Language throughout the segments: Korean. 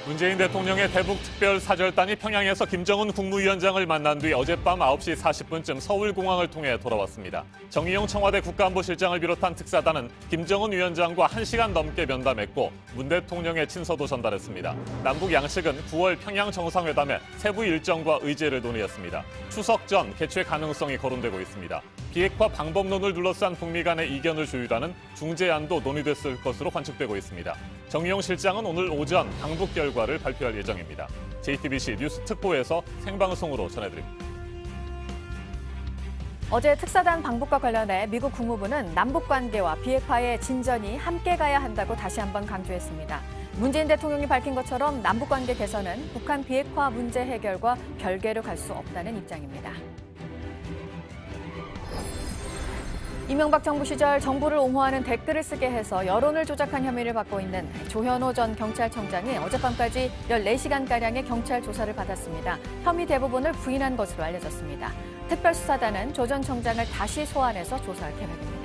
문재인 대통령의 대북 특별사절단이 평양에서 김정은 국무위원장을 만난 뒤 어젯밤 9시 40분쯤 서울공항을 통해 돌아왔습니다. 정의용 청와대 국가안보실장을 비롯한 특사단은 김정은 위원장과 1시간 넘게 면담했고 문 대통령의 친서도 전달했습니다. 남북 양측은 9월 평양 정상회담의 세부 일정과 의제를 논의했습니다. 추석 전 개최 가능성이 거론되고 있습니다. 비핵화 방법론을 둘러싼 북미 간의 이견을 조율하는 중재안도 논의됐을 것으로 관측되고 있습니다. 정의용 실장은 오늘 오전 방북 결과를 발표할 예정입니다. JTBC 뉴스 특보에서 생방송으로 전해드립니다. 어제 특사단 방북과 관련해 미국 국무부는 남북관계와 비핵화의 진전이 함께 가야 한다고 다시 한번 강조했습니다. 문재인 대통령이 밝힌 것처럼 남북관계 개선은 북한 비핵화 문제 해결과 별개로 갈 수 없다는 입장입니다. 이명박 정부 시절 정부를 옹호하는 댓글을 쓰게 해서 여론을 조작한 혐의를 받고 있는 조현오 전 경찰청장이 어젯밤까지 14시간가량의 경찰 조사를 받았습니다. 혐의 대부분을 부인한 것으로 알려졌습니다. 특별수사단은 조 전 청장을 다시 소환해서 조사할 계획입니다.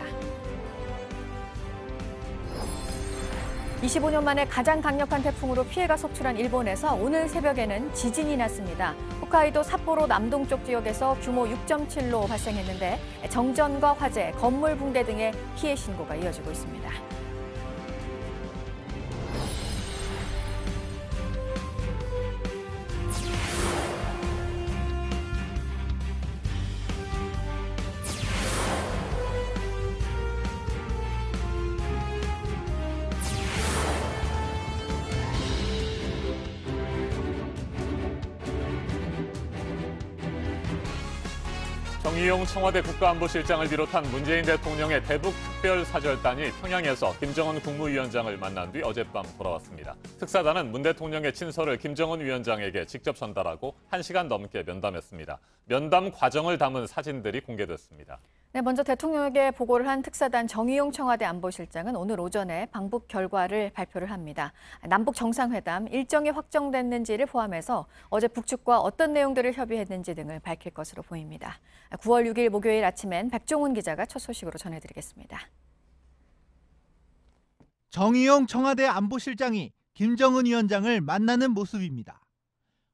25년 만에 가장 강력한 태풍으로 피해가 속출한 일본에서 오늘 새벽에는 지진이 났습니다. 홋카이도 삿포로 남동쪽 지역에서 규모 6.7로 발생했는데 정전과 화재, 건물 붕괴 등의 피해 신고가 이어지고 있습니다. 정의용 청와대 국가안보실장을 비롯한 문재인 대통령의 대북 특별사절단이 평양에서 김정은 국무위원장을 만난 뒤 어젯밤 돌아왔습니다. 특사단은 문 대통령의 친서를 김정은 위원장에게 직접 전달하고 1시간 넘게 면담했습니다. 면담 과정을 담은 사진들이 공개됐습니다. 네, 먼저 대통령에게 보고를 한 특사단 정의용 청와대 안보실장은 오늘 오전에 방북 결과를 발표를 합니다. 남북 정상회담 일정이 확정됐는지를 포함해서 어제 북측과 어떤 내용들을 협의했는지 등을 밝힐 것으로 보입니다. 9월 6일 목요일 아침엔 백종훈 기자가 첫 소식으로 전해드리겠습니다. 정의용 청와대 안보실장이 김정은 위원장을 만나는 모습입니다.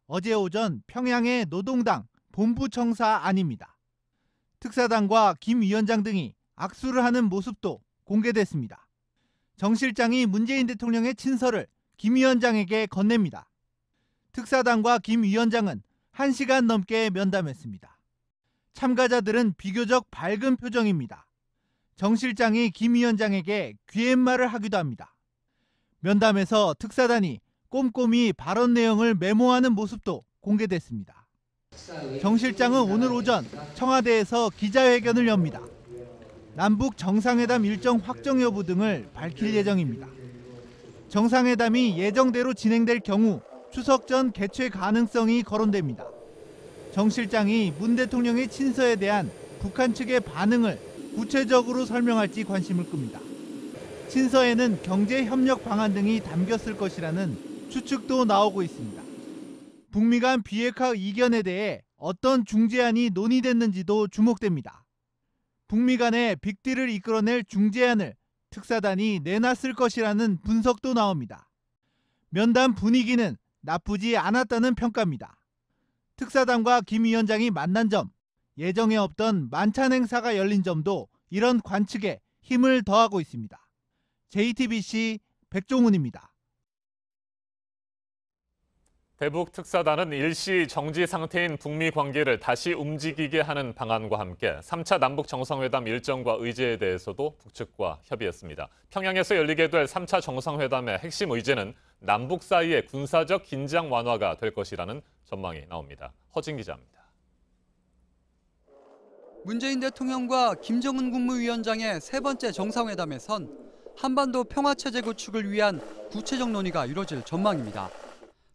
어제 오전 평양의 노동당 본부청사 안입니다. 특사단과 김 위원장 등이 악수를 하는 모습도 공개됐습니다. 정 실장이 문재인 대통령의 친서를 김 위원장에게 건넵니다. 특사단과 김 위원장은 1시간 넘게 면담했습니다. 참가자들은 비교적 밝은 표정입니다. 정 실장이 김 위원장에게 귀옛말을 하기도 합니다. 면담에서 특사단이 꼼꼼히 발언 내용을 메모하는 모습도 공개됐습니다. 정 실장은 오늘 오전 청와대에서 기자회견을 엽니다. 남북 정상회담 일정 확정 여부 등을 밝힐 예정입니다. 정상회담이 예정대로 진행될 경우 추석 전 개최 가능성이 거론됩니다. 정 실장이 문 대통령의 친서에 대한 북한 측의 반응을 구체적으로 설명할지 관심을 끕니다. 친서에는 경제협력 방안 등이 담겼을 것이라는 추측도 나오고 있습니다. 북미 간 비핵화 이견에 대해 어떤 중재안이 논의됐는지도 주목됩니다. 북미 간의 빅딜을 이끌어낼 중재안을 특사단이 내놨을 것이라는 분석도 나옵니다. 면담 분위기는 나쁘지 않았다는 평가입니다. 특사단과 김 위원장이 만난 점, 예정에 없던 만찬 행사가 열린 점도 이런 관측에 힘을 더하고 있습니다. JTBC 백종훈입니다. 대북 특사단은 일시 정지 상태인 북미 관계를 다시 움직이게 하는 방안과 함께 3차 남북 정상회담 일정과 의제에 대해서도 북측과 협의했습니다. 평양에서 열리게 될 3차 정상회담의 핵심 의제는 남북 사이의 군사적 긴장 완화가 될 것이라는 전망이 나옵니다. 허진 기자입니다. 문재인 대통령과 김정은 국무위원장의 세 번째 정상회담에선 한반도 평화체제 구축을 위한 구체적 논의가 이뤄질 전망입니다.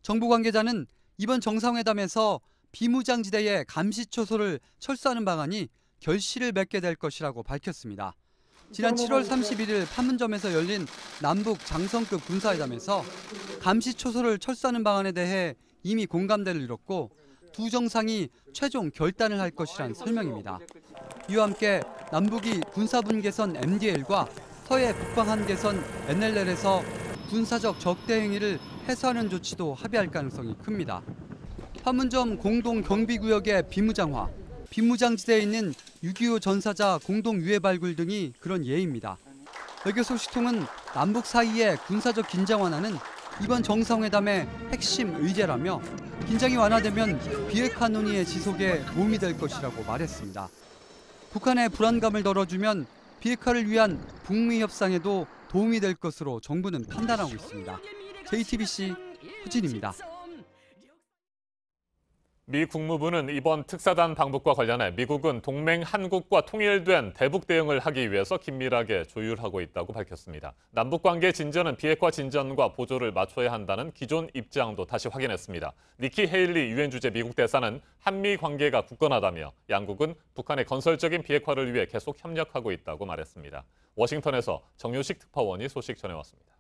정부 관계자는 이번 정상회담에서 비무장지대의 감시초소를 철수하는 방안이 결실을 맺게 될 것이라고 밝혔습니다. 지난 7월 31일 판문점에서 열린 남북 장성급 군사회담에서 감시초소를 철수하는 방안에 대해 이미 공감대를 이뤘고 두 정상이 최종 결단을 할 것이란 설명입니다. 이와 함께 남북이 군사분계선 MDL과 서해 북방 한계선 NLL에서 군사적 적대 행위를 해소하는 조치도 합의할 가능성이 큽니다. 판문점 공동 경비구역의 비무장화, 비무장지대에 있는 6.25 전사자 공동 유해 발굴 등이 그런 예입니다. 외교 소식통은 남북 사이의 군사적 긴장 완화는 이번 정상회담의 핵심 의제라며 긴장이 완화되면 비핵화 논의의 지속에 도움이 될 것이라고 말했습니다. 북한의 불안감을 덜어주면 비핵화를 위한 북미 협상에도 도움이 될 것으로 정부는 판단하고 있습니다. JTBC 후진입니다. 미 국무부는 이번 특사단 방북과 관련해 미국은 동맹 한국과 통일된 대북 대응을 하기 위해서 긴밀하게 조율하고 있다고 밝혔습니다. 남북관계 진전은 비핵화 진전과 보조를 맞춰야 한다는 기존 입장도 다시 확인했습니다. 니키 헤일리 유엔 주재 미국 대사는 한미 관계가 굳건하다며 양국은 북한의 건설적인 비핵화를 위해 계속 협력하고 있다고 말했습니다. 워싱턴에서 정효식 특파원이 소식 전해왔습니다.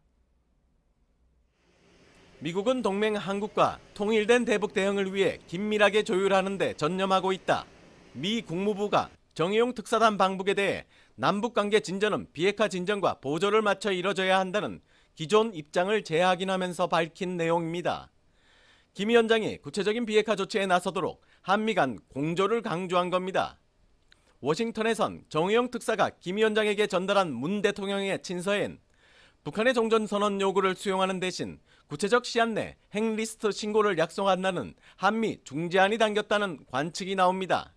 미국은 동맹 한국과 통일된 대북 대응을 위해 긴밀하게 조율하는 데 전념하고 있다. 미 국무부가 정의용 특사단 방북에 대해 남북관계 진전은 비핵화 진전과 보조를 맞춰 이뤄져야 한다는 기존 입장을 재확인하면서 밝힌 내용입니다. 김 위원장이 구체적인 비핵화 조치에 나서도록 한미 간 공조를 강조한 겁니다. 워싱턴에선 정의용 특사가 김 위원장에게 전달한 문 대통령의 친서엔 북한의 종전선언 요구를 수용하는 대신 구체적 시한 내 핵리스트 신고를 약속한다는 한미 중재안이 담겼다는 관측이 나옵니다.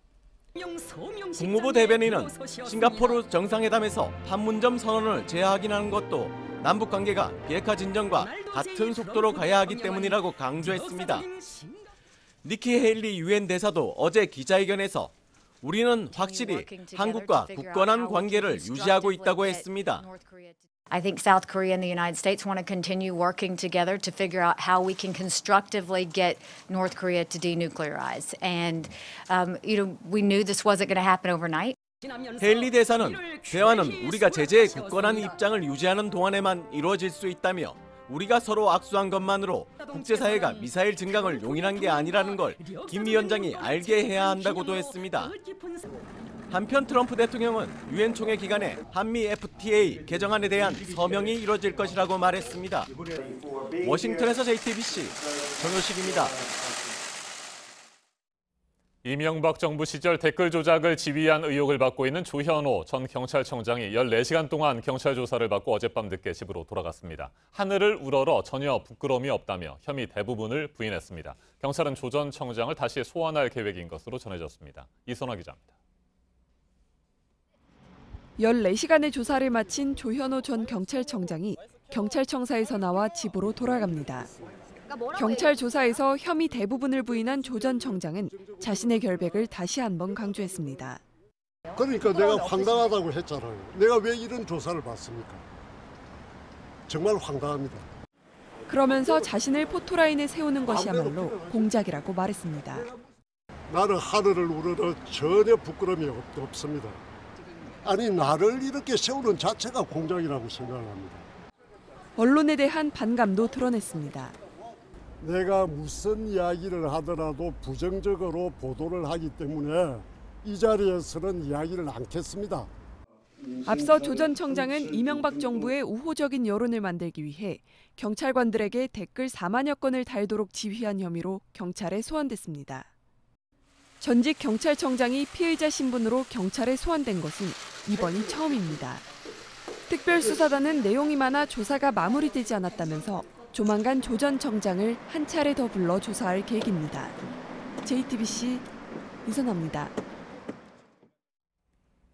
국무부 대변인은 싱가포르 정상회담에서 판문점 선언을 재확인하는 것도 남북관계가 비핵화 진전과 같은 속도로 가야 하기 때문이라고 강조했습니다. 니키 헤일리 유엔 대사도 어제 기자회견에서 우리는 확실히 한국과 굳건한 관계를 유지하고 있다고 했습니다. I think South Korea and the United States want to continue working together to figure out how we can constructively get North Korea to denuclearize. And, we knew this wasn't going to happen overnight. 헤일리 대사는 대화는 우리가 제재에 굳건한 입장을 유지하는 동안에만 이루어질 수 있다며 우리가 서로 악수한 것만으로 국제사회가 미사일 증강을 용인한 게 아니라는 걸 김 위원장이 알게 해야 한다고도 했습니다. 한편 트럼프 대통령은 유엔 총회 기간에 한미 FTA 개정안에 대한 서명이 이뤄질 것이라고 말했습니다. 워싱턴에서 JTBC 정효식입니다. 이명박 정부 시절 댓글 조작을 지휘한 의혹을 받고 있는 조현오 전 경찰청장이 14시간 동안 경찰 조사를 받고 어젯밤 늦게 집으로 돌아갔습니다. 하늘을 우러러 전혀 부끄러움이 없다며 혐의 대부분을 부인했습니다. 경찰은 조 전 청장을 다시 소환할 계획인 것으로 전해졌습니다. 이선화 기자입니다. 14시간의 조사를 마친 조현오 전 경찰청장이 경찰청사에서 나와 집으로 돌아갑니다. 경찰 조사에서 혐의 대부분을 부인한 조 전 청장은 자신의 결백을 다시 한번 강조했습니다. 그러니까 내가 황당하다고 했잖아요. 내가 왜 이런 조사를 받습니까? 정말 황당합니다. 그러면서 자신을 포토라인에 세우는 것이야말로 공작이라고 말했습니다. 나는 하늘을 우러러 전혀 부끄러움이 없습니다. 아니 나를 이렇게 세우는 자체가 공작이라고 생각합니다. 언론에 대한 반감도 드러냈습니다. 내가 무슨 이야기를 하더라도 부정적으로 보도를 하기 때문에 이 자리에서는 이야기를 않겠습니다. 앞서 조 전 청장은 이명박 정부의 우호적인 여론을 만들기 위해 경찰관들에게 댓글 4만여 건을 달도록 지휘한 혐의로 경찰에 소환됐습니다. 전직 경찰청장이 피의자 신분으로 경찰에 소환된 것은 이번이 처음입니다. 특별수사단은 내용이 많아 조사가 마무리되지 않았다면서 조만간 조 전 청장을 한 차례 더 불러 조사할 계획입니다. JTBC 이선아입니다.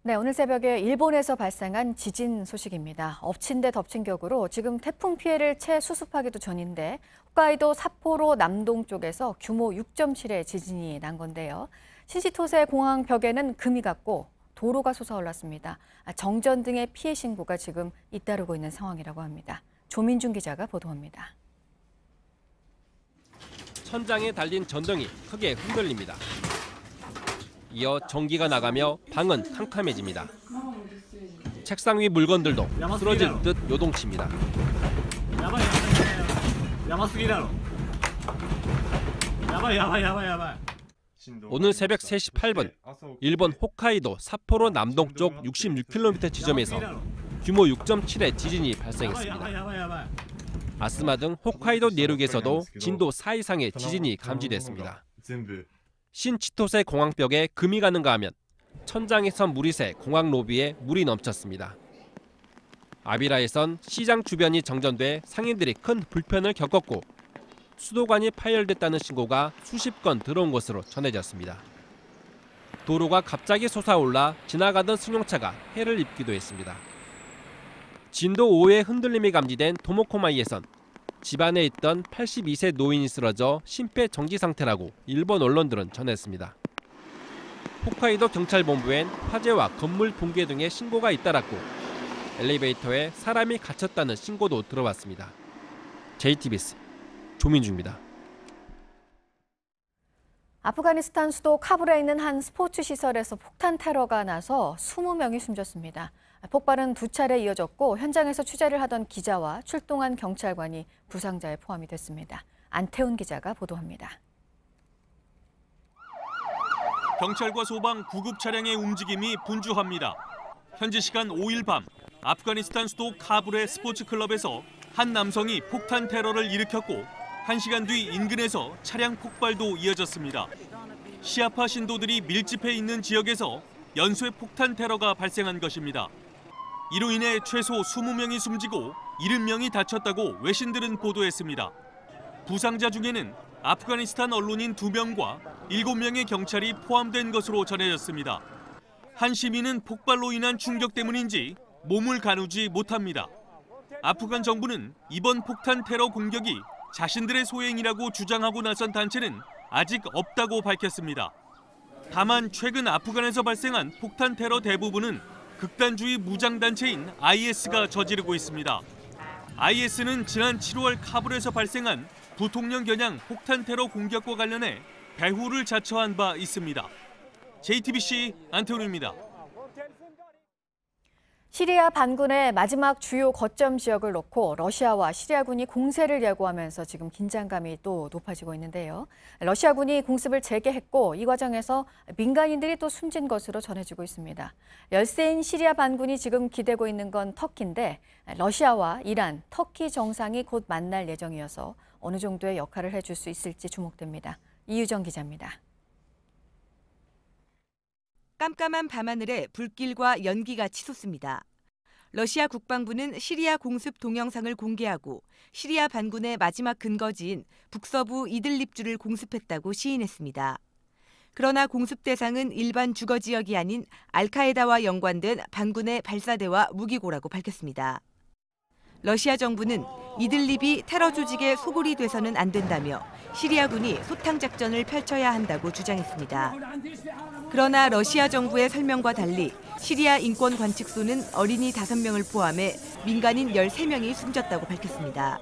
네, 오늘 새벽에 일본에서 발생한 지진 소식입니다. 엎친 데 덮친 격으로 지금 태풍 피해를 채 수습하기도 전인데 홋카이도 삿포로 남동 쪽에서 규모 6.7의 지진이 난 건데요. 신시토세 공항 벽에는 금이 갔고 도로가 솟아올랐습니다. 정전 등의 피해 신고가 지금 잇따르고 있는 상황이라고 합니다. 조민준 기자가 보도합니다. 천장에 달린 전등이 크게 흔들립니다. 이어 전기가 나가며 방은 캄캄해집니다. 책상 위 물건들도 쓰러질 듯 요동칩니다. 오늘 새벽 3시 8분 일본 홋카이도 삿포로 남동쪽 66km 지점에서 규모 6.7의 지진이 발생했습니다. 아스마 등 홋카이도 내륙에서도 진도 4 이상의 지진이 감지됐습니다. 신치토세 공항벽에 금이 가는가 하면 천장에선 물이 새 공항 로비에 물이 넘쳤습니다. 아비라에선 시장 주변이 정전돼 상인들이 큰 불편을 겪었고 수도관이 파열됐다는 신고가 수십 건 들어온 것으로 전해졌습니다. 도로가 갑자기 솟아올라 지나가던 승용차가 해를 입기도 했습니다. 진도 5의 흔들림이 감지된 도모코마이에선 집안에 있던 82세 노인이 쓰러져 심폐정지 상태라고 일본 언론들은 전했습니다. 홋카이도 경찰본부엔 화재와 건물 붕괴 등의 신고가 잇따랐고 엘리베이터에 사람이 갇혔다는 신고도 들어왔습니다. JTBC 조민주입니다. 아프가니스탄 수도 카불에 있는 한 스포츠 시설에서 폭탄 테러가 나서 20명이 숨졌습니다. 폭발은 2차례 이어졌고 현장에서 취재를 하던 기자와 출동한 경찰관이 부상자에 포함이 됐습니다. 안태훈 기자가 보도합니다. 경찰과 소방, 구급 차량의 움직임이 분주합니다. 현지 시간 5일 밤 아프가니스탄 수도 카불의 스포츠 클럽에서 한 남성이 폭탄 테러를 일으켰고 1시간 뒤 인근에서 차량 폭발도 이어졌습니다. 시아파 신도들이 밀집해 있는 지역에서 연쇄 폭탄 테러가 발생한 것입니다. 이로 인해 최소 20명이 숨지고 70명이 다쳤다고 외신들은 보도했습니다. 부상자 중에는 아프가니스탄 언론인 2명과 7명의 경찰이 포함된 것으로 전해졌습니다. 한 시민은 폭발로 인한 충격 때문인지 몸을 가누지 못합니다. 아프간 정부는 이번 폭탄 테러 공격이 자신들의 소행이라고 주장하고 나선 단체는 아직 없다고 밝혔습니다. 다만 최근 아프간에서 발생한 폭탄 테러 대부분은 극단주의 무장단체인 IS가 저지르고 있습니다. IS는 지난 7월 카불에서 발생한 부통령 겨냥 폭탄 테러 공격과 관련해 배후를 자처한 바 있습니다. JTBC 안태훈입니다. 시리아 반군의 마지막 주요 거점 지역을 놓고 러시아와 시리아군이 공세를 예고하면서 지금 긴장감이 또 높아지고 있는데요. 러시아군이 공습을 재개했고 이 과정에서 민간인들이 또 숨진 것으로 전해지고 있습니다. 열세인 시리아 반군이 지금 기대고 있는 건 터키인데 러시아와 이란, 터키 정상이 곧 만날 예정이어서 어느 정도의 역할을 해줄 수 있을지 주목됩니다. 이유정 기자입니다. 깜깜한 밤하늘에 불길과 연기가 치솟습니다. 러시아 국방부는 시리아 공습 동영상을 공개하고 시리아 반군의 마지막 근거지인 북서부 이들립주를 공습했다고 시인했습니다. 그러나 공습 대상은 일반 주거 지역이 아닌 알카에다와 연관된 반군의 발사대와 무기고라고 밝혔습니다. 러시아 정부는 이들립이 테러 조직의 소굴이 돼서는 안 된다며 시리아군이 소탕 작전을 펼쳐야 한다고 주장했습니다. 그러나 러시아 정부의 설명과 달리 시리아 인권관측소는 어린이 5명을 포함해 민간인 13명이 숨졌다고 밝혔습니다.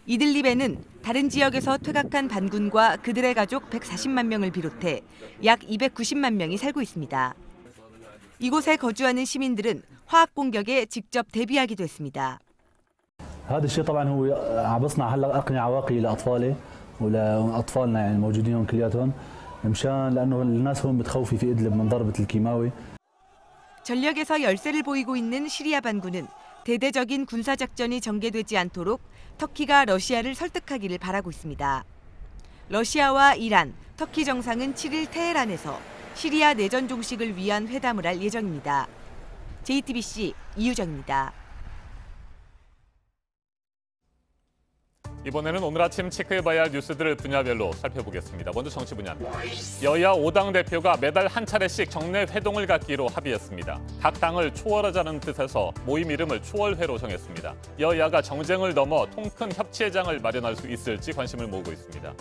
이들립에는 다른 지역에서 퇴각한 반군과 그들의 가족 140만 명을 비롯해 약 290만 명이 살고 있습니다. 이곳에 거주하는 시민들은 화학 공격에 직접 대비하기도 했습니다. هذا الشيء طبعا هو عم بصنع هلا اقنعه واقعي لاطفالي ولاطفالنا يعني الموجودين هون كلياتهم مشان لانه الناس هون متخوفه في ادلب من ضربه الكيماوي. 전력에서 열세를 보이고 있는 시리아 반군은 대대적인 군사 작전이 전개되지 않도록 터키가 러시아를 설득하기를 바라고 있습니다. 러시아와 이란, 터키 정상은 7일 테헤란에서 시리아 내전 종식을 위한 회담을 할 예정입니다. JTBC 이유정입니다. 이번에는 오늘 아침 체크해봐야 할 뉴스들을 분야별로 살펴보겠습니다. 먼저 정치 분야입니다. 여야 5당 대표가 매달 한 차례씩 정례 회동을 갖기로 합의했습니다. 각 당을 초월하자는 뜻에서 모임 이름을 초월회로 정했습니다. 여야가 정쟁을 넘어 통큰 협치회장을 마련할 수 있을지 관심을 모으고 있습니다.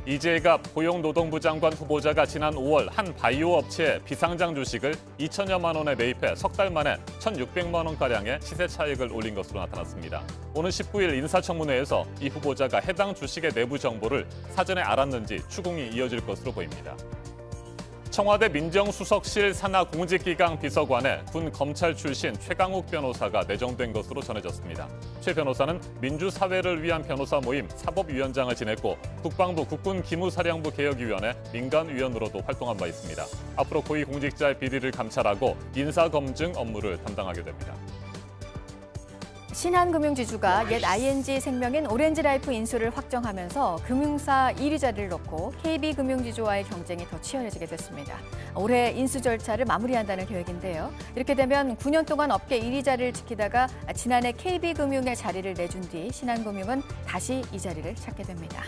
이재갑 고용노동부 장관 후보자가 지난 5월 한 바이오 업체의 비상장 주식을 2천여만 원에 매입해 석 달 만에 1,600만 원가량의 시세 차익을 올린 것으로 나타났습니다. 오는 19일 인사청문회에서 이 후보자가 해당 주식의 내부 정보를 사전에 알았는지 추궁이 이어질 것으로 보입니다. 청와대 민정수석실 산하 공직기강 비서관에 군 검찰 출신 최강욱 변호사가 내정된 것으로 전해졌습니다. 최 변호사는 민주사회를 위한 변호사 모임 사법위원장을 지냈고 국방부 국군기무사령부 개혁위원회 민간위원으로도 활동한 바 있습니다. 앞으로 고위공직자의 비리를 감찰하고 인사검증 업무를 담당하게 됩니다. 신한금융지주가 옛 ING 생명인 오렌지라이프 인수를 확정하면서 금융사 1위 자리를 놓고 KB금융지주와의 경쟁이 더 치열해지게 됐습니다. 올해 인수 절차를 마무리한다는 계획인데요. 이렇게 되면 9년 동안 업계 1위 자리를 지키다가 지난해 KB금융의 자리를 내준 뒤 신한금융은 다시 이 자리를 찾게 됩니다.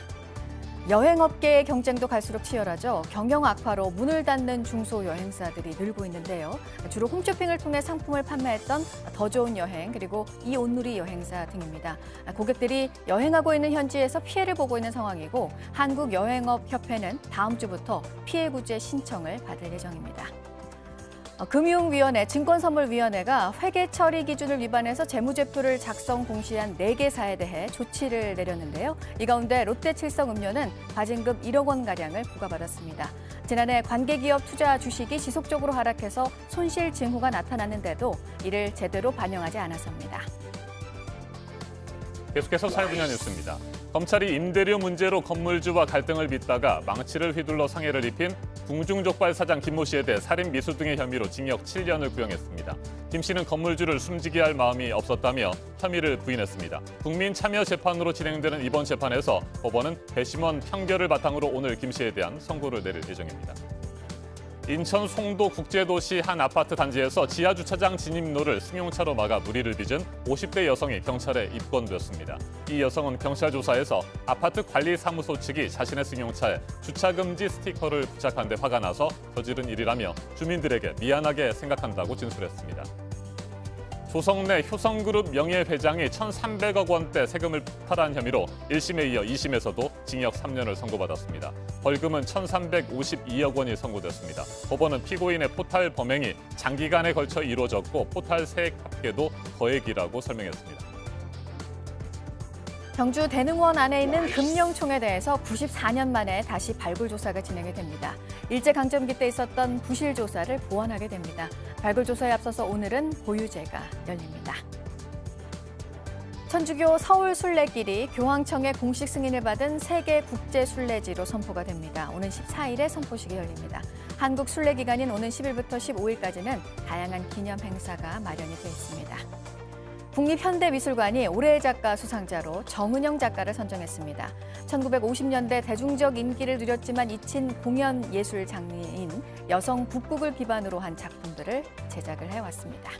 여행업계의 경쟁도 갈수록 치열하죠. 경영 악화로 문을 닫는 중소여행사들이 늘고 있는데요. 주로 홈쇼핑을 통해 상품을 판매했던 더 좋은 여행 그리고 이온누리 여행사 등입니다. 고객들이 여행하고 있는 현지에서 피해를 보고 있는 상황이고 한국여행업협회는 다음 주부터 피해 구제 신청을 받을 예정입니다. 금융위원회, 증권선물위원회가 회계 처리 기준을 위반해서 재무제표를 작성 공시한 4개사에 대해 조치를 내렸는데요. 이 가운데 롯데칠성음료는 과징금 1억 원가량을 부과받았습니다. 지난해 관계기업 투자 주식이 지속적으로 하락해서 손실 징후가 나타났는데도 이를 제대로 반영하지 않았습니다. 계속해서 사회분야 뉴스입니다. 검찰이 임대료 문제로 건물주와 갈등을 빚다가 망치를 휘둘러 상해를 입힌 궁중족발 사장 김모 씨에 대해 살인 미수 등의 혐의로 징역 7년을 구형했습니다. 김 씨는 건물주를 숨지게 할 마음이 없었다며 혐의를 부인했습니다. 국민참여재판으로 진행되는 이번 재판에서 법원은 배심원 판결을 바탕으로 오늘 김 씨에 대한 선고를 내릴 예정입니다. 인천 송도 국제도시 한 아파트 단지에서 지하주차장 진입로를 승용차로 막아 무리를 빚은 50대 여성이 경찰에 입건되었습니다. 이 여성은 경찰 조사에서 아파트 관리사무소 측이 자신의 승용차에 주차금지 스티커를 부착한 데 화가 나서 저지른 일이라며 주민들에게 미안하게 생각한다고 진술했습니다. 조성래 효성그룹 명예회장이 1,300억 원대 세금을 폭탈한 혐의로 1심에 이어 2심에서도 징역 3년을 선고받았습니다. 벌금은 1,352억 원이 선고됐습니다. 법원은 피고인의 포탈 범행이 장기간에 걸쳐 이루어졌고 포탈 세액 합계도 거액이라고 설명했습니다. 경주 대능원 안에 있는 금령총에 대해서 94년 만에 다시 발굴 조사가 진행이 됩니다. 일제강점기 때 있었던 부실 조사를 보완하게 됩니다. 발굴 조사에 앞서서 오늘은 보유제가 열립니다. 천주교 서울 순례길이 교황청의 공식 승인을 받은 세계 국제 순례지로 선포가 됩니다. 오는 14일에 선포식이 열립니다. 한국 순례 기간인 오는 10일부터 15일까지는 다양한 기념 행사가 마련이 돼 있습니다. 국립현대미술관이 올해의 작가 수상자로 정은영 작가를 선정했습니다. 1950년대 대중적 인기를 누렸지만 잊힌 공연 예술 장르인 여성 북극을 기반으로 한 작품들을 제작을 해왔습니다.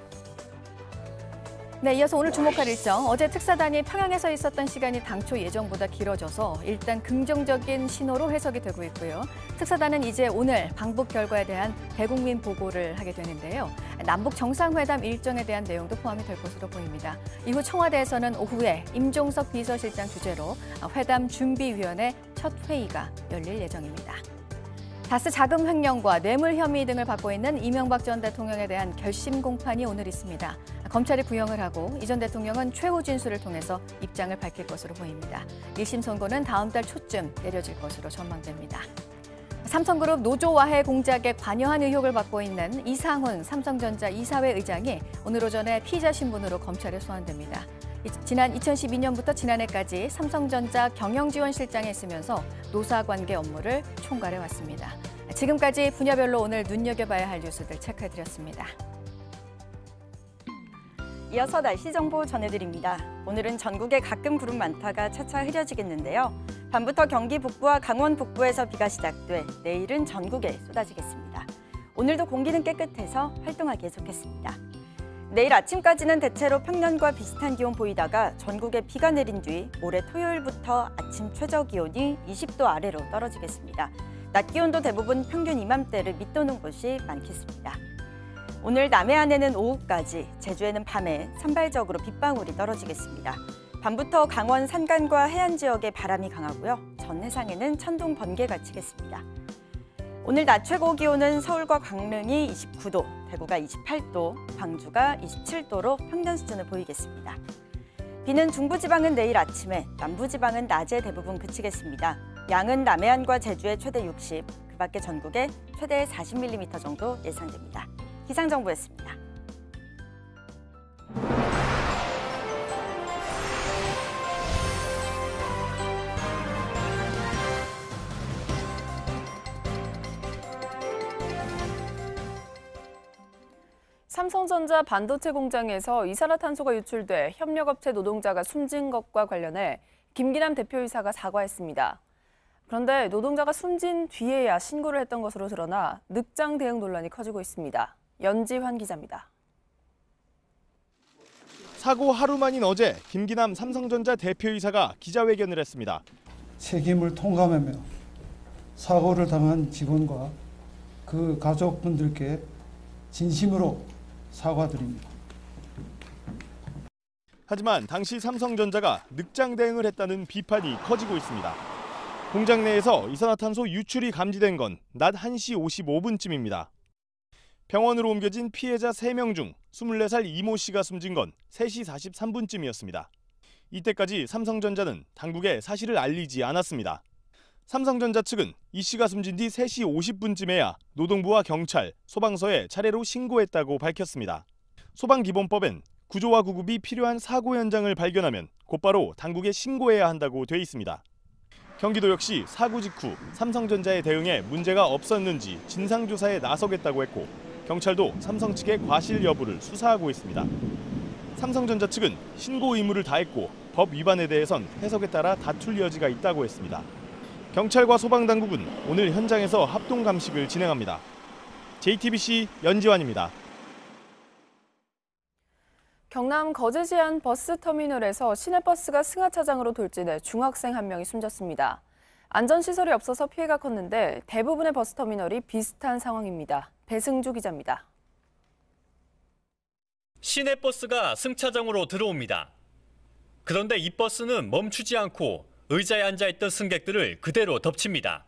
네, 이어서 오늘 주목할 일정. 어제 특사단이 평양에서 있었던 시간이 당초 예정보다 길어져서 일단 긍정적인 신호로 해석이 되고 있고요. 특사단은 이제 오늘 방북 결과에 대한 대국민 보고를 하게 되는데요. 남북 정상회담 일정에 대한 내용도 포함이 될 것으로 보입니다. 이후 청와대에서는 오후에 임종석 비서실장 주재로 회담 준비위원회 첫 회의가 열릴 예정입니다. 다스 자금 횡령과 뇌물 혐의 등을 받고 있는 이명박 전 대통령에 대한 결심 공판이 오늘 있습니다. 검찰이 구형을 하고 이 전 대통령은 최후 진술을 통해서 입장을 밝힐 것으로 보입니다. 1심 선고는 다음 달 초쯤 내려질 것으로 전망됩니다. 삼성그룹 노조와해 공작에 관여한 의혹을 받고 있는 이상훈 삼성전자 이사회 의장이 오늘 오전에 피의자 신분으로 검찰에 소환됩니다. 지난 2012년부터 지난해까지 삼성전자 경영지원실장에 있으면서 노사관계 업무를 총괄해왔습니다. 지금까지 분야별로 오늘 눈여겨봐야 할 뉴스들 체크해드렸습니다. 이어서 날씨 정보 전해드립니다. 오늘은 전국에 가끔 구름 많다가 차차 흐려지겠는데요. 밤부터 경기 북부와 강원 북부에서 비가 시작돼 내일은 전국에 쏟아지겠습니다. 오늘도 공기는 깨끗해서 활동하기에 좋겠습니다. 내일 아침까지는 대체로 평년과 비슷한 기온 보이다가 전국에 비가 내린 뒤 모레 토요일부터 아침 최저 기온이 20도 아래로 떨어지겠습니다. 낮 기온도 대부분 평균 이맘때를 밑도는 곳이 많겠습니다. 오늘 남해안에는 오후까지, 제주에는 밤에 산발적으로 빗방울이 떨어지겠습니다. 밤부터 강원 산간과 해안 지역에 바람이 강하고요. 전 해상에는 천둥, 번개가 치겠습니다. 오늘 낮 최고 기온은 서울과 강릉이 29도, 대구가 28도, 광주가 27도로 평년 수준을 보이겠습니다. 비는 중부지방은 내일 아침에, 남부지방은 낮에 대부분 그치겠습니다. 양은 남해안과 제주에 최대 60, 그 밖에 전국에 최대 40mm 정도 예상됩니다. 기상정보였습니다. 삼성전자 반도체 공장에서 이산화탄소가 유출돼 협력업체 노동자가 숨진 것과 관련해 김기남 대표이사가 사과했습니다. 그런데 노동자가 숨진 뒤에야 신고를 했던 것으로 드러나 늑장 대응 논란이 커지고 있습니다. 연지환 기자입니다. 사고 하루 만인 어제 김기남 삼성전자 대표이사가 기자회견을 했습니다. 책임을 통감하며 사고를 당한 직원과 그 가족분들께 진심으로 사과드립니다. 하지만 당시 삼성전자가 늑장 대응을 했다는 비판이 커지고 있습니다. 공장 내에서 이산화탄소 유출이 감지된 건 낮 1시 55분쯤입니다. 병원으로 옮겨진 피해자 3명 중 24살 이모 씨가 숨진 건 3시 43분쯤이었습니다. 이때까지 삼성전자는 당국에 사실을 알리지 않았습니다. 삼성전자 측은 이 씨가 숨진 뒤 3시 50분쯤에야 노동부와 경찰, 소방서에 차례로 신고했다고 밝혔습니다. 소방기본법엔 구조와 구급이 필요한 사고 현장을 발견하면 곧바로 당국에 신고해야 한다고 돼 있습니다. 경기도 역시 사고 직후 삼성전자의 대응에 문제가 없었는지 진상조사에 나서겠다고 했고 경찰도 삼성 측의 과실 여부를 수사하고 있습니다. 삼성전자 측은 신고 의무를 다했고 법 위반에 대해선 해석에 따라 다툴 여지가 있다고 했습니다. 경찰과 소방당국은 오늘 현장에서 합동 감식을 진행합니다. JTBC 연지환입니다. 경남 거제시 한 버스터미널에서 시내버스가 승하차장으로 돌진해 중학생 한 명이 숨졌습니다. 안전시설이 없어서 피해가 컸는데 대부분의 버스터미널이 비슷한 상황입니다. 배승주 기자입니다. 시내버스가 승차장으로 들어옵니다. 그런데 이 버스는 멈추지 않고 의자에 앉아있던 승객들을 그대로 덮칩니다.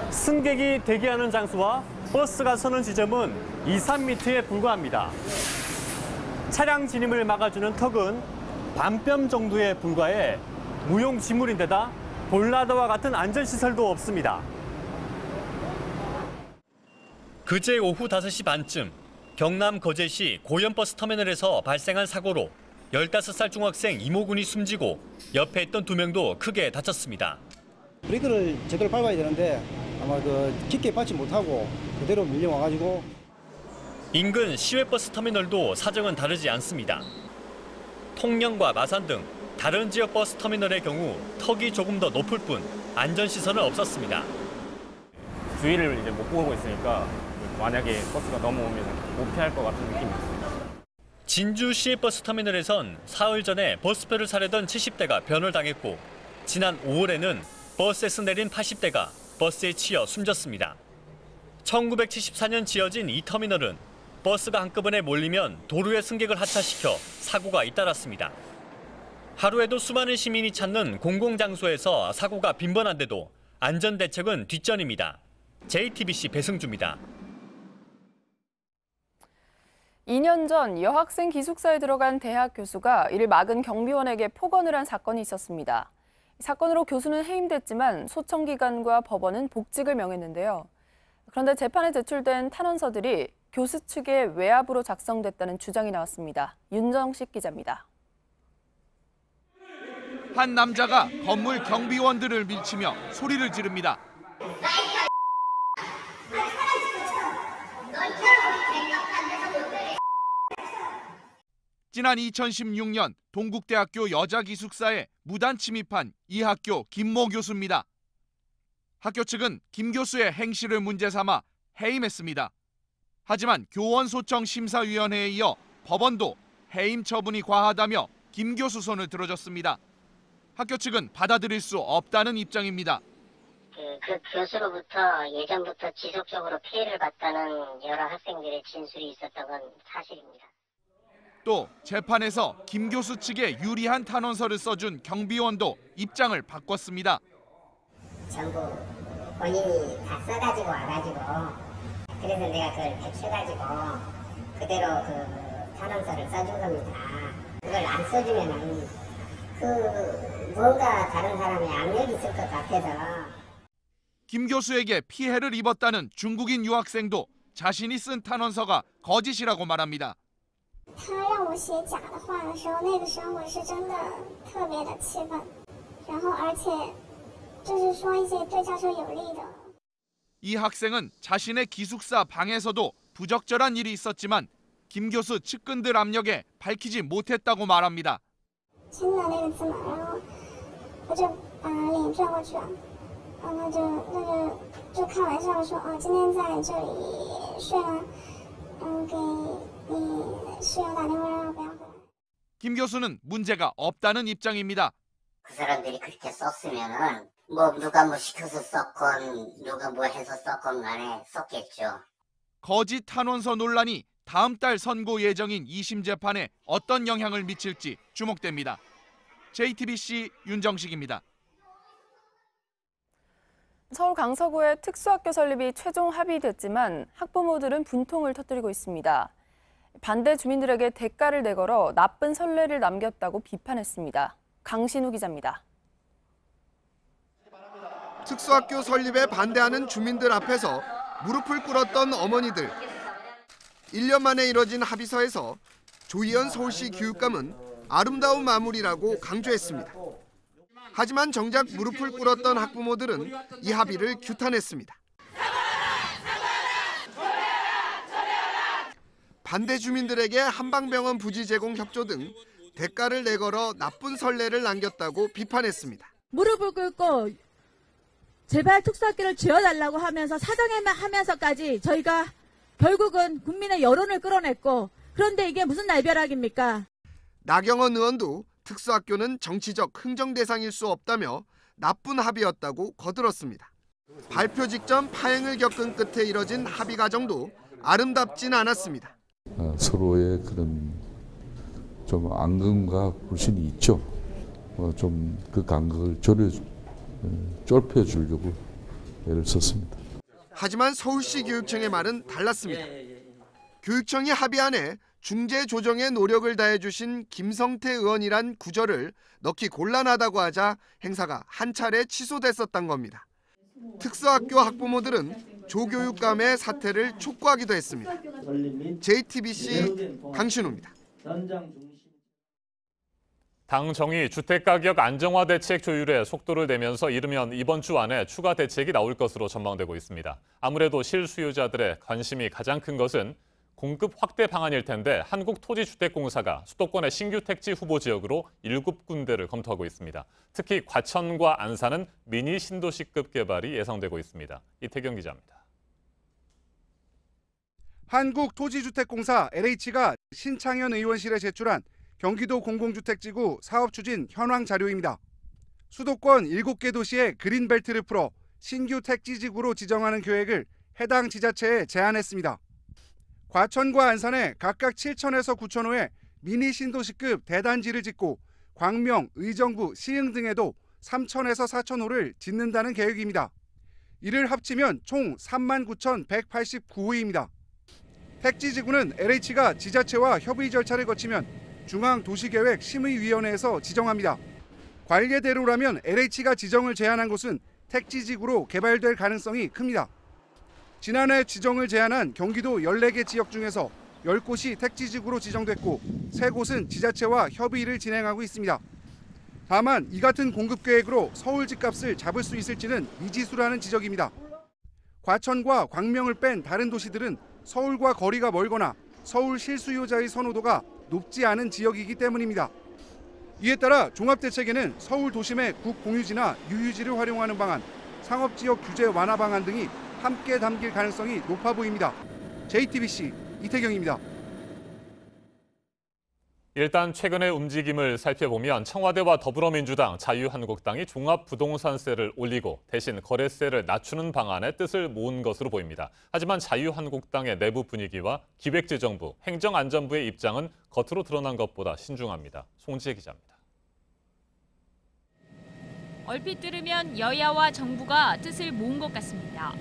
승객이 대기하는 장소와 버스가 서는 지점은 2-3m에 불과합니다. 차량 진입을 막아주는 턱은 반뼘 정도에 불과해 무용지물인데다 볼라더와 같은 안전시설도 없습니다. 그제 오후 5시 반쯤 경남 거제시 고현버스터미널에서 발생한 사고로 15살 중학생 이모군이 숨지고 옆에 있던 2명도 크게 다쳤습니다. 브레이크를 제대로 밟아야 되는데 아마 깊게 밟지 못하고 그대로 밀려와가지고. 인근 시외버스 터미널도 사정은 다르지 않습니다. 통영과 마산 등 다른 지역 버스 터미널의 경우 턱이 조금 더 높을 뿐 안전시설은 없었습니다. 주위를 이제 못 보고 있으니까 만약에 버스가 넘어오면 못 피할 것 같은 느낌이 있습니다. 진주 시외버스 터미널에선 사흘 전에 버스표를 사려던 70대가 변을 당했고 지난 5월에는 버스에서 내린 80대가 버스에 치여 숨졌습니다. 1974년 지어진 이 터미널은 버스가 한꺼번에 몰리면 도로에 승객을 하차시켜 사고가 잇따랐습니다. 하루에도 수많은 시민이 찾는 공공장소에서 사고가 빈번한데도 안전대책은 뒷전입니다. JTBC 배승주입니다. 2년 전 여학생 기숙사에 들어간 대학 교수가 이를 막은 경비원에게 폭언을 한 사건이 있었습니다. 사건으로 교수는 해임됐지만 소청기관과 법원은 복직을 명했는데요. 그런데 재판에 제출된 탄원서들이 교수 측의 외압으로 작성됐다는 주장이 나왔습니다. 윤정식 기자입니다. 한 남자가 건물 경비원들을 밀치며 소리를 지릅니다. 지난 2016년 동국대학교 여자기숙사에 무단 침입한 이 학교 김모 교수입니다. 학교 측은 김 교수의 행실을 문제 삼아 해임했습니다. 하지만 교원소청심사위원회에 이어 법원도 해임 처분이 과하다며 김 교수 손을 들어줬습니다. 학교 측은 받아들일 수 없다는 입장입니다. 그 교수로부터 예전부터 지속적으로 피해를 봤다는 여러 학생들의 진술이 있었던 건 사실입니다. 또 재판에서 김 교수 측에 유리한 탄원서를 써준 경비원도 입장을 바꿨습니다. 전부 본인이 다 써가지고 와가지고 그래서 내가 그걸 배쳐가지고 그대로 그 탄원서를 써준 겁니다. 그걸 안 써주면은 뭔가 다른 사람의 압력이 있을 것 같아서. 김 교수에게 피해를 입었다는 중국인 유학생도 자신이 쓴 탄원서가 거짓이라고 말합니다. 他让我写假的话的时候，那个时候我是真的特别的气愤，然后而且就是说一些对教授有利的。 이 학생은 자신의 기숙사 방에서도 부적절한 일이 있었지만 김 교수 측근들 압력에 밝히지 못했다고 말합니다. 签了那个字嘛，然后我就把脸转过去了，就开玩笑说，今天在这里睡了，给你室友打电话让我不要回来。 김 교수는 문제가 없다는 입장입니다. 그 사람들이 그렇게 썼으면은 뭐 누가 뭐 시켜서 썼건 누가 뭐 해서 썼건 간에 썼겠죠. 거짓 탄원서 논란이 다음 달 선고 예정인 2심 재판에 어떤 영향을 미칠지 주목됩니다. JTBC 윤정식입니다. 서울 강서구의 특수학교 설립이 최종 합의됐지만 학부모들은 분통을 터뜨리고 있습니다. 반대 주민들에게 대가를 내걸어 나쁜 선례를 남겼다고 비판했습니다. 강신우 기자입니다. 특수학교 설립에 반대하는 주민들 앞에서 무릎을 꿇었던 어머니들. 1년 만에 이뤄진 합의서에서 조희연 서울시 교육감은 아름다운 마무리라고 강조했습니다. 하지만 정작 무릎을 꿇었던 학부모들은 이 합의를 규탄했습니다. 반대 주민들에게 한방병원 부지 제공 협조 등 대가를 내걸어 나쁜 선례를 남겼다고 비판했습니다. 무릎을 꿇고 제발 특수학교를 지어달라고 하면서 사정에만 하면서까지 저희가 결국은 국민의 여론을 끌어냈고, 그런데 이게 무슨 날벼락입니까? 나경원 의원도 특수학교는 정치적 흥정 대상일 수 없다며 나쁜 합의였다고 거들었습니다. 발표 직전 파행을 겪은 끝에 이뤄진 합의 과정도 아름답진 않았습니다. 서로의 그런 좀 앙금과 불신이 있죠. 좀 그 간극을 좁혀주려고 애를 썼습니다. 하지만 서울시 교육청의 말은 달랐습니다. 교육청이 합의안에 중재 조정에 노력을 다해주신 김성태 의원이란 구절을 넣기 곤란하다고 하자 행사가 한 차례 취소됐었던 겁니다. 특수학교 학부모들은 조교육감의 사퇴를 촉구하기도 했습니다. JTBC 강신우입니다. 당 정의 주택가격 안정화 대책 조율에 속도를 내면서 이르면 이번 주 안에 추가 대책이 나올 것으로 전망되고 있습니다. 아무래도 실수요자들의 관심이 가장 큰 것은 공급 확대 방안일 텐데 한국토지주택공사가 수도권의 신규 택지 후보 지역으로 7군데를 검토하고 있습니다. 특히 과천과 안산은 미니 신도시급 개발이 예상되고 있습니다. 이태경 기자입니다. 한국토지주택공사 LH가 신창현 의원실에 제출한 경기도 공공주택지구 사업추진 현황 자료입니다. 수도권 7개 도시의 그린벨트를 풀어 신규 택지지구로 지정하는 계획을 해당 지자체에 제안했습니다. 과천과 안산에 각각 7천에서 9천호의 미니 신도시급 대단지를 짓고 광명, 의정부, 시흥 등에도 3천에서 4천호를 짓는다는 계획입니다. 이를 합치면 총 39,189호입니다. 택지지구는 LH가 지자체와 협의 절차를 거치면 중앙도시계획심의위원회에서 지정합니다. 관례대로라면 LH가 지정을 제안한 곳은 택지지구로 개발될 가능성이 큽니다. 지난해 지정을 제안한 경기도 14개 지역 중에서 10곳이 택지지구로 지정됐고 3곳은 지자체와 협의를 진행하고 있습니다. 다만 이 같은 공급계획으로 서울 집값을 잡을 수 있을지는 미지수라는 지적입니다. 과천과 광명을 뺀 다른 도시들은 서울과 거리가 멀거나 서울 실수요자의 선호도가 높지 않은 지역이기 때문입니다. 이에 따라 종합대책에는 서울 도심의 국공유지나 유유지를 활용하는 방안, 상업지역 규제 완화 방안 등이 함께 담길 가능성이 높아 보입니다. JTBC 이태경입니다. 일단 최근의 움직임을 살펴보면 청와대와 더불어민주당, 자유한국당이 종합부동산세를 올리고 대신 거래세를 낮추는 방안에 뜻을 모은 것으로 보입니다. 하지만 자유한국당의 내부 분위기와 기획재정부, 행정안전부의 입장은 겉으로 드러난 것보다 신중합니다. 송지혜 기자입니다. 얼핏 들으면 여야와 정부가 뜻을 모은 것 같습니다.